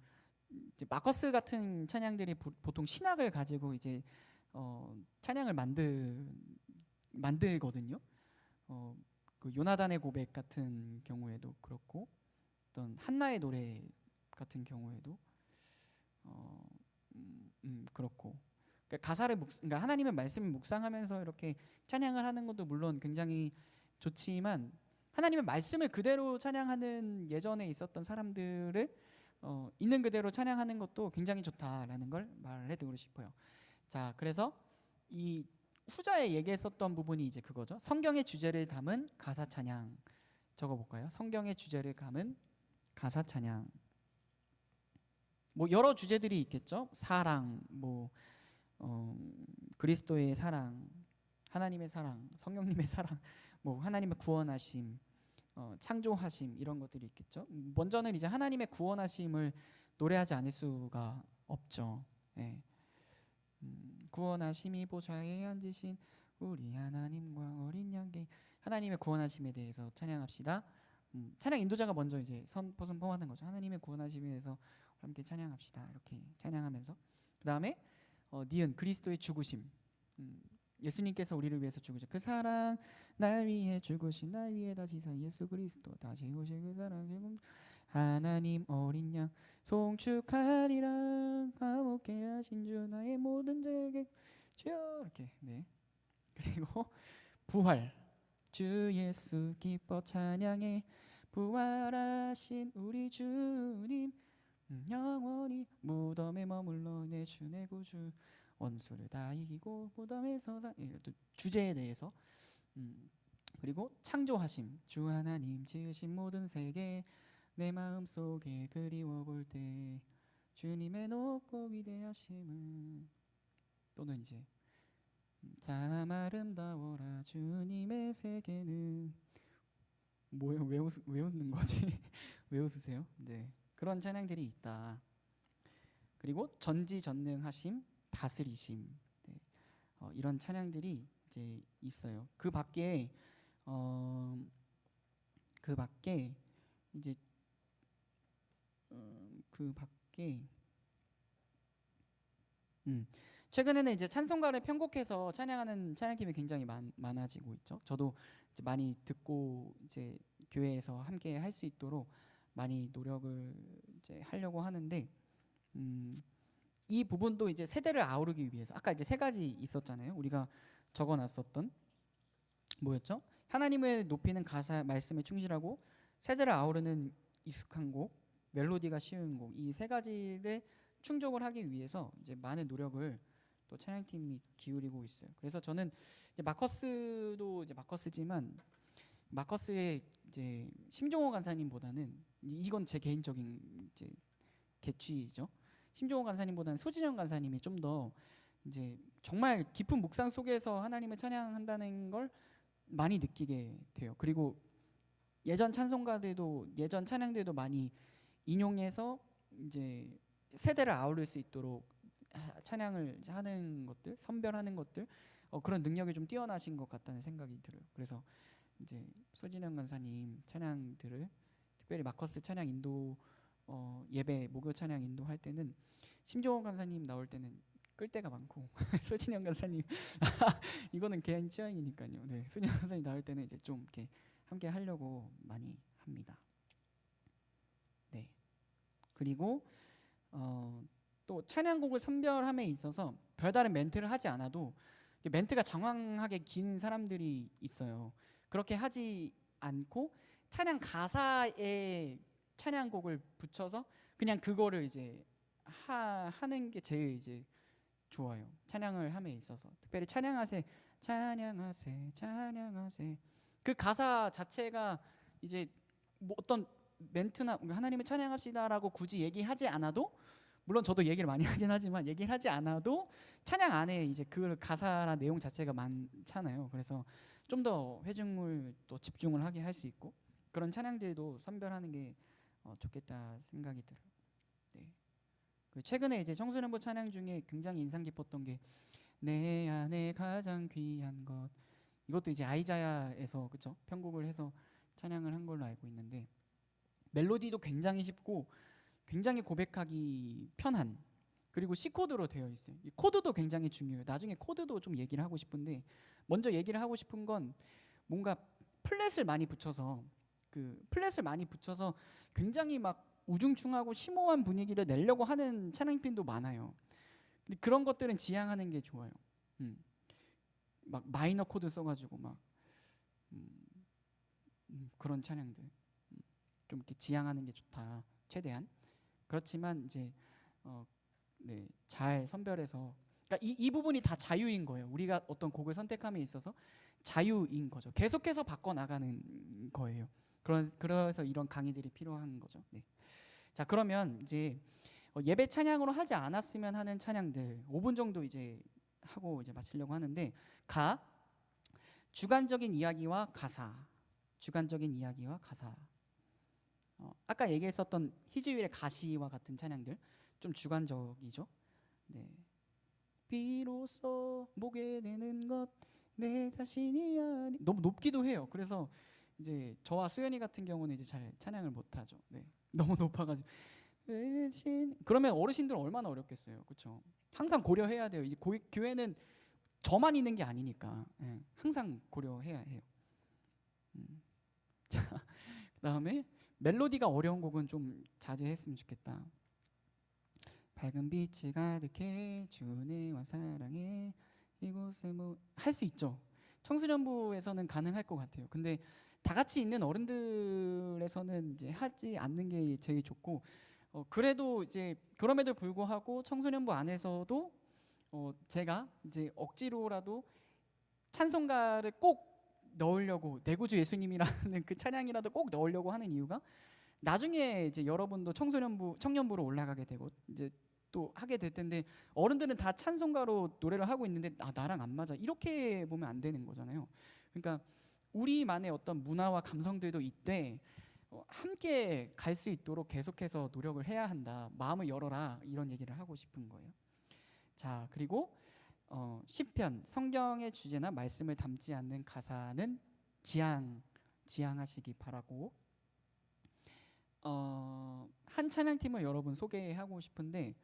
이제 마커스 같은 찬양들이 보통 신학을 가지고 이제 찬양을 만들거든요. 그 요나단의 고백 같은 경우에도 그렇고, 어떤 한나의 노래 같은 경우에도 그렇고, 그러니까 그러니까 하나님의 말씀을 묵상하면서 이렇게 찬양을 하는 것도 물론 굉장히 좋지만, 하나님의 말씀을 그대로 찬양하는 예전에 있었던 사람들을 있는 그대로 찬양하는 것도 굉장히 좋다라는 걸 말해드리고 싶어요. 자, 그래서 이 후자에 얘기했었던 부분이 이제 그거죠. 성경의 주제를 담은 가사 찬양 적어볼까요? 성경의 주제를 담은 가사 찬양. 뭐 여러 주제들이 있겠죠. 사랑, 뭐 그리스도의 사랑, 하나님의 사랑, 성령님의 사랑, 뭐 하나님의 구원하심, 창조하심, 이런 것들이 있겠죠. 먼저는 이제 하나님의 구원하심을 노래하지 않을 수가 없죠. 예. 구원하심이 보좌에 앉으신 우리 하나님과 어린 양께, 하나님의 구원하심에 대해서 찬양합시다. 찬양 인도자가 먼저 이제 선포하는 거죠. 하나님의 구원하심에 대해서 함께 찬양합시다. 이렇게 찬양하면서, 그 다음에 니은 그리스도의 죽으심. 예수님께서 우리를 위해서 죽으신 그 사랑, 날 위해 죽으신, 날 위해 다시 산 예수 그리스도, 다시 오실 그 사랑, 하나님 어린 양 송축하리라. 감옥게 하신 주 나의 모든 죄게 주여. 이렇게. 네. 그리고 부활, 주 예수 기뻐 찬양해. 부활하신 우리 주님, 영원히 무덤에 머물러 내 주 내 구주, 원수를 다 이기고 무덤에서 주제에 대해서. 그리고 창조하심, 주 하나님 지으신 모든 세계 내 마음속에 그리워 볼 때 주님의 높고 위대하심은. 또는 이제 참 아름다워라 주님의 세계는. 뭐예요? 왜 웃는 거지? 왜 웃으세요? 네, 그런 찬양들이 있다. 그리고 전지전능하심, 다스리심. 네. 이런 찬양들이 이제 있어요. 그 밖에 이제 그 밖에 최근에는 이제 찬송가를 편곡해서 찬양하는 찬양팀이 굉장히 많아지고 있죠. 저도 이제 많이 듣고 이제 교회에서 함께 할 수 있도록 많이 노력을 이제 하려고 하는데, 이 부분도 이제 세대를 아우르기 위해서 아까 이제 세 가지 있었잖아요. 우리가 적어놨었던 뭐였죠? 하나님을 높이는 가사 말씀에 충실하고, 세대를 아우르는 익숙한 곡, 멜로디가 쉬운 곡, 이 세 가지를 충족을 하기 위해서 이제 많은 노력을 또 찬양팀이 기울이고 있어요. 그래서 저는 이제 마커스도 이제 마커스지만 마커스의 이제 심종호 간사님보다는, 이건 제 개인적인 이제 개취죠. 심종호 간사님보다는 소진영 간사님이 좀 더 이제 정말 깊은 묵상 속에서 하나님을 찬양한다는 걸 많이 느끼게 돼요. 그리고 예전 찬송가들도, 예전 찬양들도 많이 인용해서 이제 세대를 아우를 수 있도록 찬양을 하는 것들, 선별하는 것들, 그런 능력이 좀 뛰어나신 것 같다는 생각이 들어요. 그래서 이제 소진영 간사님 찬양들을 특별히 마커스 찬양 인도, 예배 목요 찬양 인도할 때는 심종원 간사님 나올 때는 끌 때가 많고 소진영 간사님 이거는 개인 취향이니까요. 네, 소진영 간사님 나올 때는 이제 좀 이렇게 함께 하려고 많이 합니다. 네. 그리고 또 찬양곡을 선별함에 있어서 별다른 멘트를 하지 않아도 멘트가 장황하게 긴 사람들이 있어요. 그렇게 하지 않고 찬양 가사에 찬양곡을 붙여서 그냥 그거를 이제 하는 게 제일 이제 좋아요. 찬양을 함에 있어서 특별히 찬양하세, 찬양하세, 찬양하세, 그 가사 자체가 이제 뭐 어떤 멘트나 하나님을 찬양합시다라고 굳이 얘기하지 않아도, 물론 저도 얘기를 많이 하긴 하지만 얘기를 하지 않아도 찬양 안에 이제 그 가사나 내용 자체가 많잖아요. 그래서 좀 더 회중을 또 집중을 하게 할 수 있고, 그런 찬양들도 선별하는 게 좋겠다 생각이 들어요. 네. 최근에 이제 청소년부 찬양 중에 굉장히 인상 깊었던 게 내 안에 가장 귀한 것, 이것도 이제 아이자야에서 그쵸? 편곡을 해서 찬양을 한 걸로 알고 있는데, 멜로디도 굉장히 쉽고 굉장히 고백하기 편한, 그리고 C 코드로 되어 있어요. 이 코드도 굉장히 중요해요. 나중에 코드도 좀 얘기를 하고 싶은데, 먼저 얘기를 하고 싶은 건 뭔가 플랫을 많이 붙여서, 그 플랫을 많이 붙여서 굉장히 막 우중충하고 심오한 분위기를 내려고 하는 찬양팀도 많아요. 근데 그런 것들은 지양하는 게 좋아요. 막 마이너 코드 써가지고 막 그런 찬양들 좀 이렇게 지양하는 게 좋다, 최대한. 그렇지만 이제 네, 잘 선별해서, 그러니까 이 부분이 다 자유인 거예요. 우리가 어떤 곡을 선택함에 있어서 자유인 거죠. 계속해서 바꿔 나가는 거예요. 그래서 이런 강의들이 필요한 거죠. 네. 자, 그러면 이제 예배 찬양으로 하지 않았으면 하는 찬양들 5분 정도 이제 하고 이제 마치려고 하는데, 주관적인 이야기와 가사, 주관적인 이야기와 가사. 아까 얘기했었던 희지율의 가시와 같은 찬양들 좀 주관적이죠. 네. 비로소 보게 되는 것 내 자신이 아니, 너무 높기도 해요. 그래서 이제 저와 수연이 같은 경우는 이제 잘 찬양을 못하죠. 네. 너무 높아가지고 그러면 어르신들은 얼마나 어렵겠어요, 그렇죠? 항상 고려해야 돼요. 이 교회는 저만 있는 게 아니니까 예, 항상 고려해야 해요. 자, 그다음에 멜로디가 어려운 곡은 좀 자제했으면 좋겠다. 밝은 빛이 가득해 주네와 사랑해 이곳에 뭐 할 수 있죠. 청소년부에서는 가능할 것 같아요. 근데 다 같이 있는 어른들에서는 이제 하지 않는 게 제일 좋고 그래도 이제 그럼에도 불구하고 청소년부 안에서도 제가 이제 억지로라도 찬송가를 꼭 넣으려고 내구주 예수님이라는 그 찬양이라도 꼭 넣으려고 하는 이유가 나중에 이제 여러분도 청년부로 올라가게 되고 이제 또 하게 될 텐데 어른들은 다 찬송가로 노래를 하고 있는데 나랑 안 맞아 이렇게 보면 안 되는 거잖아요. 그러니까 우리만의 어떤 문화와 감성들도 이때 함께 갈 수 있도록 계속해서 노력을 해야 한다. 마음을 열어라 이런 얘기를 하고 싶은 거예요. 자, 그리고 시편 성경의 주제나 말씀을 담지 않는 가사는 지양하시기 바라고 한 찬양팀을 여러분 소개하고 싶은데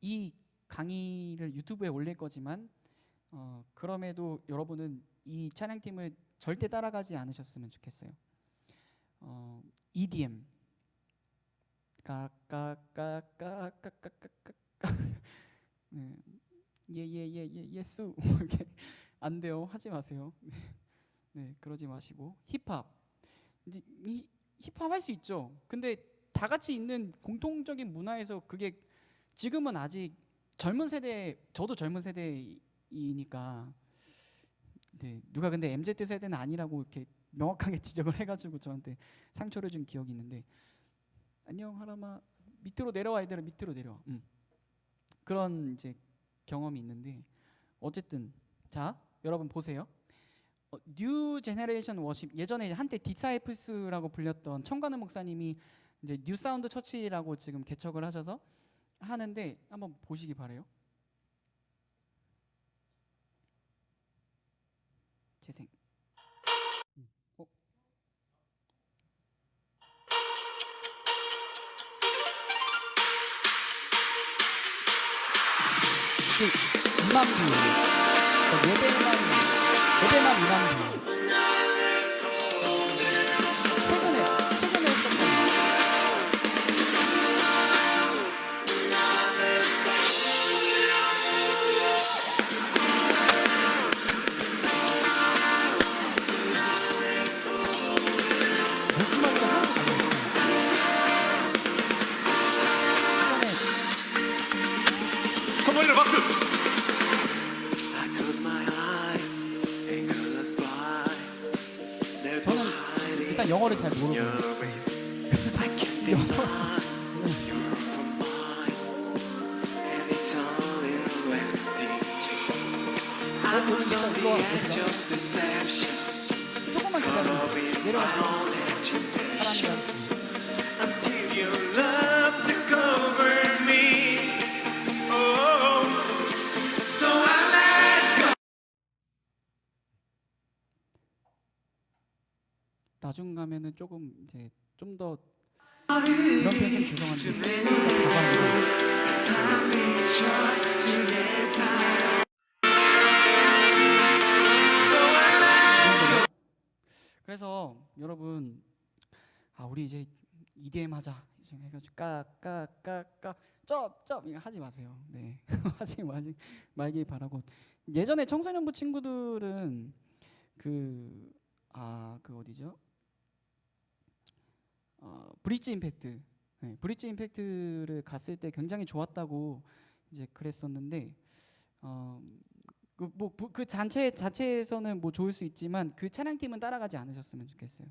이 강의를 유튜브에 올릴 거지만 그럼에도 여러분은 이 찬양팀을 절대 따라가지 않으셨으면 좋겠어요. EDM 예수 이렇게 안 돼요. 하지 마세요. 네, 그러지 마시고 힙합 이제 힙합 할 수 있죠. 근데 다 같이 있는 공통적인 문화에서 그게 지금은 아직 젊은 세대 저도 젊은 세대이니까 네, 누가 근데 MZ 세대는 아니라고 이렇게 명확하게 지적을 해가지고 저한테 상처를 준 기억이 있는데 안녕 하람아 밑으로 내려와 얘들아 밑으로 내려와 그런 이제 경험이 있는데 어쨌든 자 여러분 보세요. 뉴 제너레이션 워십 예전에 한때 디사이플스라고 불렸던 청관우 목사님이 이제 뉴 사운드 처치라고 지금 개척을 하셔서 하는데 한번 보시기 바래요. 재생. 그 2만 뷰. 예배만 2만 뷰. 최근에 했었던 무슨 말인지 하나도 모르겠어요. 성원이를 박수. 저는 일단 영어를 잘 모르고 조금만 기다리면 내려가서 사람이랑 나중 가면은 조금 이제 좀 더 이런 표현 좀 죄송한데 그래서 여러분 우리 이제 EDM 하자 지금 해가지고 까까까까 쩝쩝 이거 하지 마세요. 네 하지 말길 바라고 예전에 청소년부 친구들은 그 어디죠? 브릿지 임팩트, 네, 브릿지 임팩트를 갔을 때 굉장히 좋았다고 이제 그랬었는데, 그 자체에서는 뭐 좋을 수 있지만 그 찬양팀은 따라가지 않으셨으면 좋겠어요.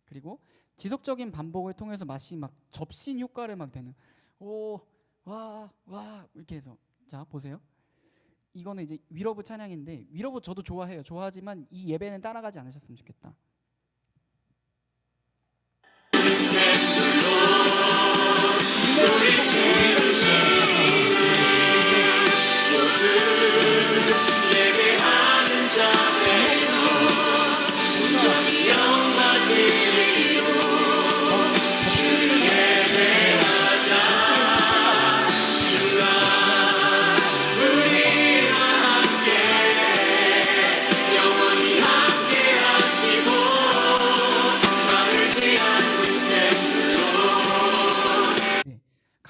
그리고 지속적인 반복을 통해서 마치 막 접신 효과를 막 되는, 와 이렇게 해서 자 보세요. 이거는 이제 위러브 찬양인데 위러브 저도 좋아해요. 좋아하지만 이 예배는 따라가지 않으셨으면 좋겠다. 예배하는 자매여 온전히 영맞으리요 주를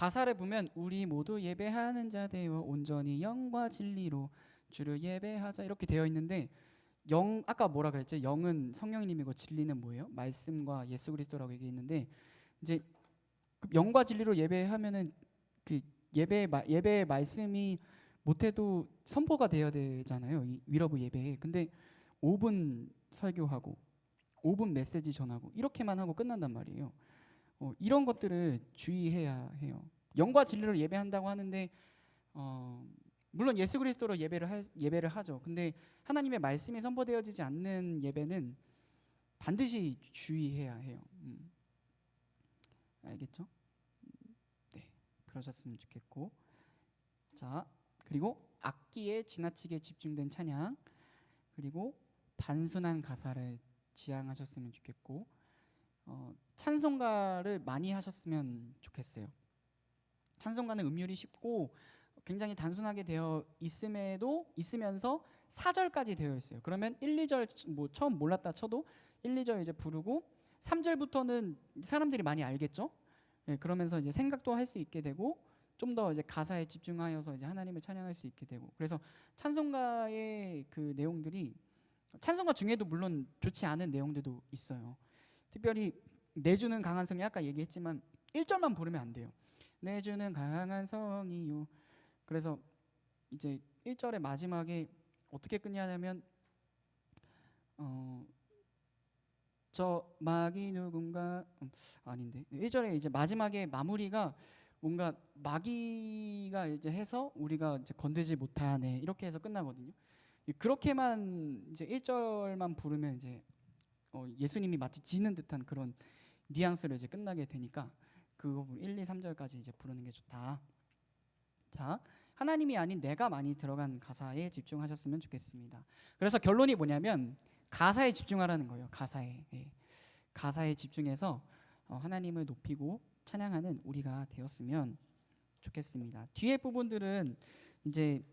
가사를 보면 우리 모두 예배하는 자 되어 온전히 영과 진리로 주를 예배하자 이렇게 되어 있는데 영 아까 뭐라 그랬죠? 영은 성령님이고 진리는 뭐예요? 말씀과 예수 그리스도라고 얘기했는데 이제 그 영과 진리로 예배하면은 그 예배 말씀이 못해도 선포가 되어야 되잖아요. 이 위러브 예배에. 근데 5분 설교하고 5분 메시지 전하고 이렇게만 하고 끝난단 말이에요. 이런 것들을 주의해야 해요. 영과 진리로 예배한다고 하는데 물론 예수 그리스도로 예배를 하죠. 근데 하나님의 말씀이 선포되어지지 않는 예배는 반드시 주의해야 해요. 알겠죠? 네, 그러셨으면 좋겠고, 자 그리고 악기에 지나치게 집중된 찬양, 그리고 단순한 가사를 지향하셨으면 좋겠고, 찬송가를 많이 하셨으면 좋겠어요. 찬송가는 음률이 쉽고 굉장히 단순하게 되어 있으면서 4절까지 되어 있어요. 그러면 1, 2절 뭐 처음 몰랐다 쳐도 1, 2절 이제 부르고 3절부터는 사람들이 많이 알겠죠. 예, 그러면서 이제 생각도 할 수 있게 되고 좀 더 이제 가사에 집중하여서 이제 하나님을 찬양할 수 있게 되고, 그래서 찬송가의 그 내용들이 찬송가 중에도 물론 좋지 않은 내용들도 있어요. 특별히 내 주는 강한 성이 아까 얘기했지만 1절만 부르면 안 돼요. 내 주는 강한 성이요. 그래서 이제 1절의 마지막에 어떻게 끝냐면 저 마귀 누군가 아닌데 1절에 이제 마지막에 마무리가 뭔가 마귀가 이제 해서 우리가 이제 건들지 못하네 이렇게 해서 끝나거든요. 그렇게만 이제 1절만 부르면 이제 예수님이 마치 지는 듯한 그런 뉘앙스로 이제 끝나게 되니까 그거 1, 2, 3절까지 이제 부르는 게 좋다. 자, 하나님이 아닌 내가 많이 들어간 가사에 집중하셨으면 좋겠습니다. 그래서 결론이 뭐냐면 가사에 집중하라는 거예요. 가사에. 예. 가사에 집중해서 하나님을 높이고 찬양하는 우리가 되었으면 좋겠습니다. 뒤에 부분들은 이제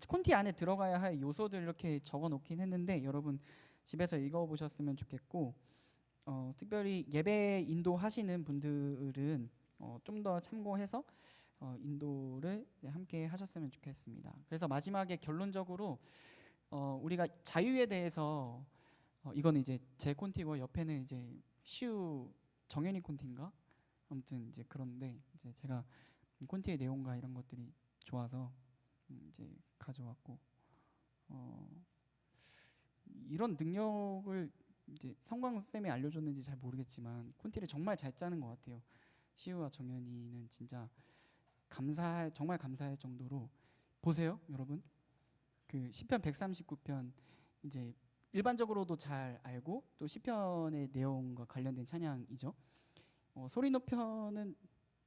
콘티 안에 들어가야 할 요소들 이렇게 적어 놓긴 했는데 여러분 집에서 읽어 보셨으면 좋겠고, 특별히 예배 인도하시는 분들은 좀 더 참고해서 인도를 함께 하셨으면 좋겠습니다. 그래서 마지막에 결론적으로 우리가 자유에 대해서 이거는 이제 제 콘티고 옆에는 이제 시우 정현이 콘티인가 아무튼 이제 그런데 이제 제가 콘티의 내용과 이런 것들이 좋아서 이제 가져왔고, 이런 능력을 이제 성광 쌤이 알려줬는지 잘 모르겠지만 콘티를 정말 잘 짜는 것 같아요. 시우와 정현이는 진짜 정말 감사할 정도로 보세요, 여러분. 그 시편 139편 이제 일반적으로도 잘 알고 또 시편의 내용과 관련된 찬양이죠. 소리 높여는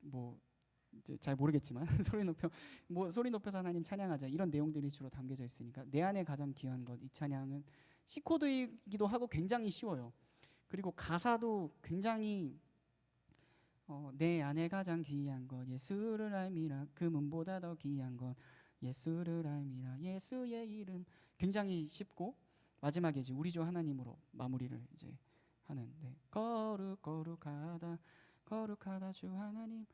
뭐 이제 잘 모르겠지만 소리 높여서 하나님 찬양하자 이런 내용들이 주로 담겨져 있으니까 내 안에 가장 귀한 것 이 찬양은 C 코드이기도 하고 굉장히 쉬워요. 그리고 가사도 굉장히 내 안에 가장 귀한 것 예수를 알미라 금은보다 더 귀한 것 예수를 알미라 예수의 이름 굉장히 쉽고 마지막에 이제 우리 주 하나님으로 마무리를 이제 하는데 거룩하다 주 하나님.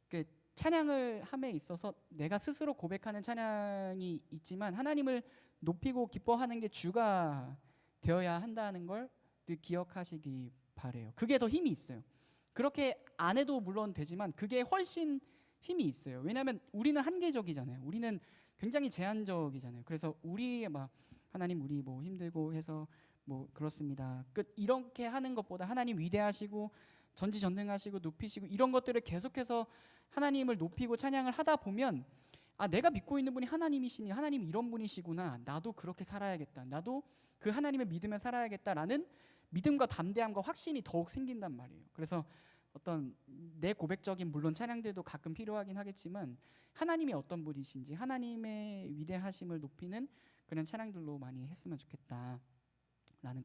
그 찬양을 함에 있어서 내가 스스로 고백하는 찬양이 있지만 하나님을 높이고 기뻐하는 게 주가 되어야 한다는 걸 늘 기억하시기 바래요. 그게 더 힘이 있어요. 그렇게 안 해도 물론 되지만 그게 훨씬 힘이 있어요. 왜냐하면 우리는 한계적이잖아요. 우리는 굉장히 제한적이잖아요. 그래서 우리 막 하나님 우리 뭐 힘들고 해서 뭐 그렇습니다. 끝 이렇게 하는 것보다 하나님 위대하시고 전지전능하시고 높이시고 이런 것들을 계속해서 하나님을 높이고 찬양을 하다 보면 아 내가 믿고 있는 분이 하나님이시니 하나님이 이런 분이시구나. 나도 그렇게 살아야겠다. 나도 그 하나님을 믿으며 살아야겠다라는 믿음과 담대함과 확신이 더욱 생긴단 말이에요. 그래서 어떤 내 고백적인 물론 찬양들도 가끔 필요하긴 하겠지만 하나님이 어떤 분이신지 하나님의 위대하심을 높이는 그런 찬양들로 많이 했으면 좋겠다라는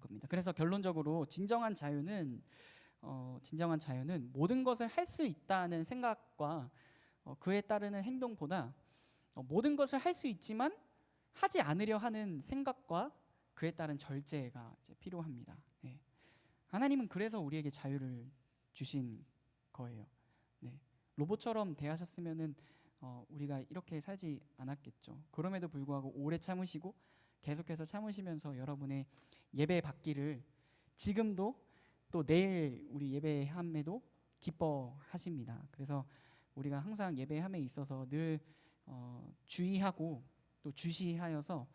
겁니다. 그래서 결론적으로 진정한 자유는 모든 것을 할 수 있다는 생각과 그에 따르는 행동보다 모든 것을 할 수 있지만 하지 않으려 하는 생각과 그에 따른 절제가 이제 필요합니다. 네. 하나님은 그래서 우리에게 자유를 주신 거예요. 네. 로봇처럼 대하셨으면은 우리가 이렇게 살지 않았겠죠. 그럼에도 불구하고 오래 참으시고 계속해서 참으시면서 여러분의 예배 받기를 지금도 또 내일 우리 예배함에도 기뻐하십니다. 그래서 우리가 항상 예배함에 있어서 늘 주의하고 또 주시하여서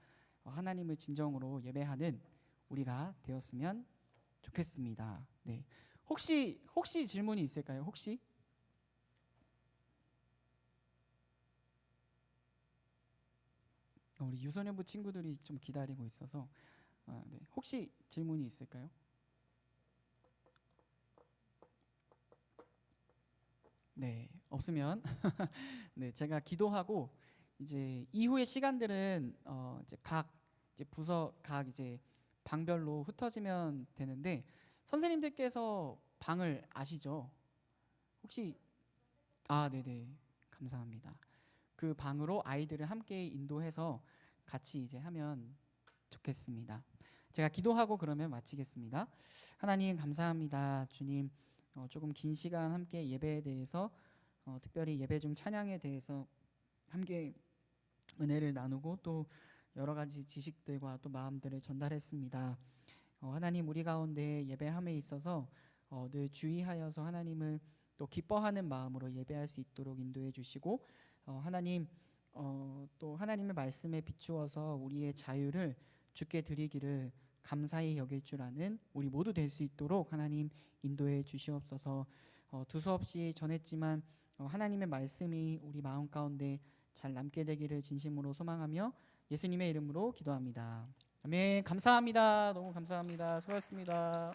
하나님을 진정으로 예배하는 우리가 되었으면 좋겠습니다. 네. 혹시 질문이 있을까요? 혹시? 우리 유소년부 친구들이 좀 기다리고 있어서 네. 혹시 질문이 있을까요? 네, 없으면 네, 제가 기도하고 이제 이후의 시간들은 이제 각 이제 부서 각 이제 방별로 흩어지면 되는데 선생님들께서 방을 아시죠? 혹시 네네, 감사합니다. 그 방으로 아이들을 함께 인도해서 같이 이제 하면 좋겠습니다. 제가 기도하고 그러면 마치겠습니다. 하나님 감사합니다. 주님 조금 긴 시간 함께 예배에 대해서 특별히 예배 중 찬양에 대해서 함께 은혜를 나누고 또 여러 가지 지식들과 또 마음들을 전달했습니다. 하나님 우리 가운데 예배함에 있어서 늘 주의하여서 하나님을 또 기뻐하는 마음으로 예배할 수 있도록 인도해 주시고 하나님 또 하나님의 말씀에 비추어서 우리의 자유를 주께 드리기를 감사히 여길 줄 아는 우리 모두 될 수 있도록 하나님 인도해 주시옵소서. 두서없이 전했지만 하나님의 말씀이 우리 마음 가운데 잘 남게 되기를 진심으로 소망하며 예수님의 이름으로 기도합니다. 아멘. 감사합니다. 너무 감사합니다. 수고하셨습니다.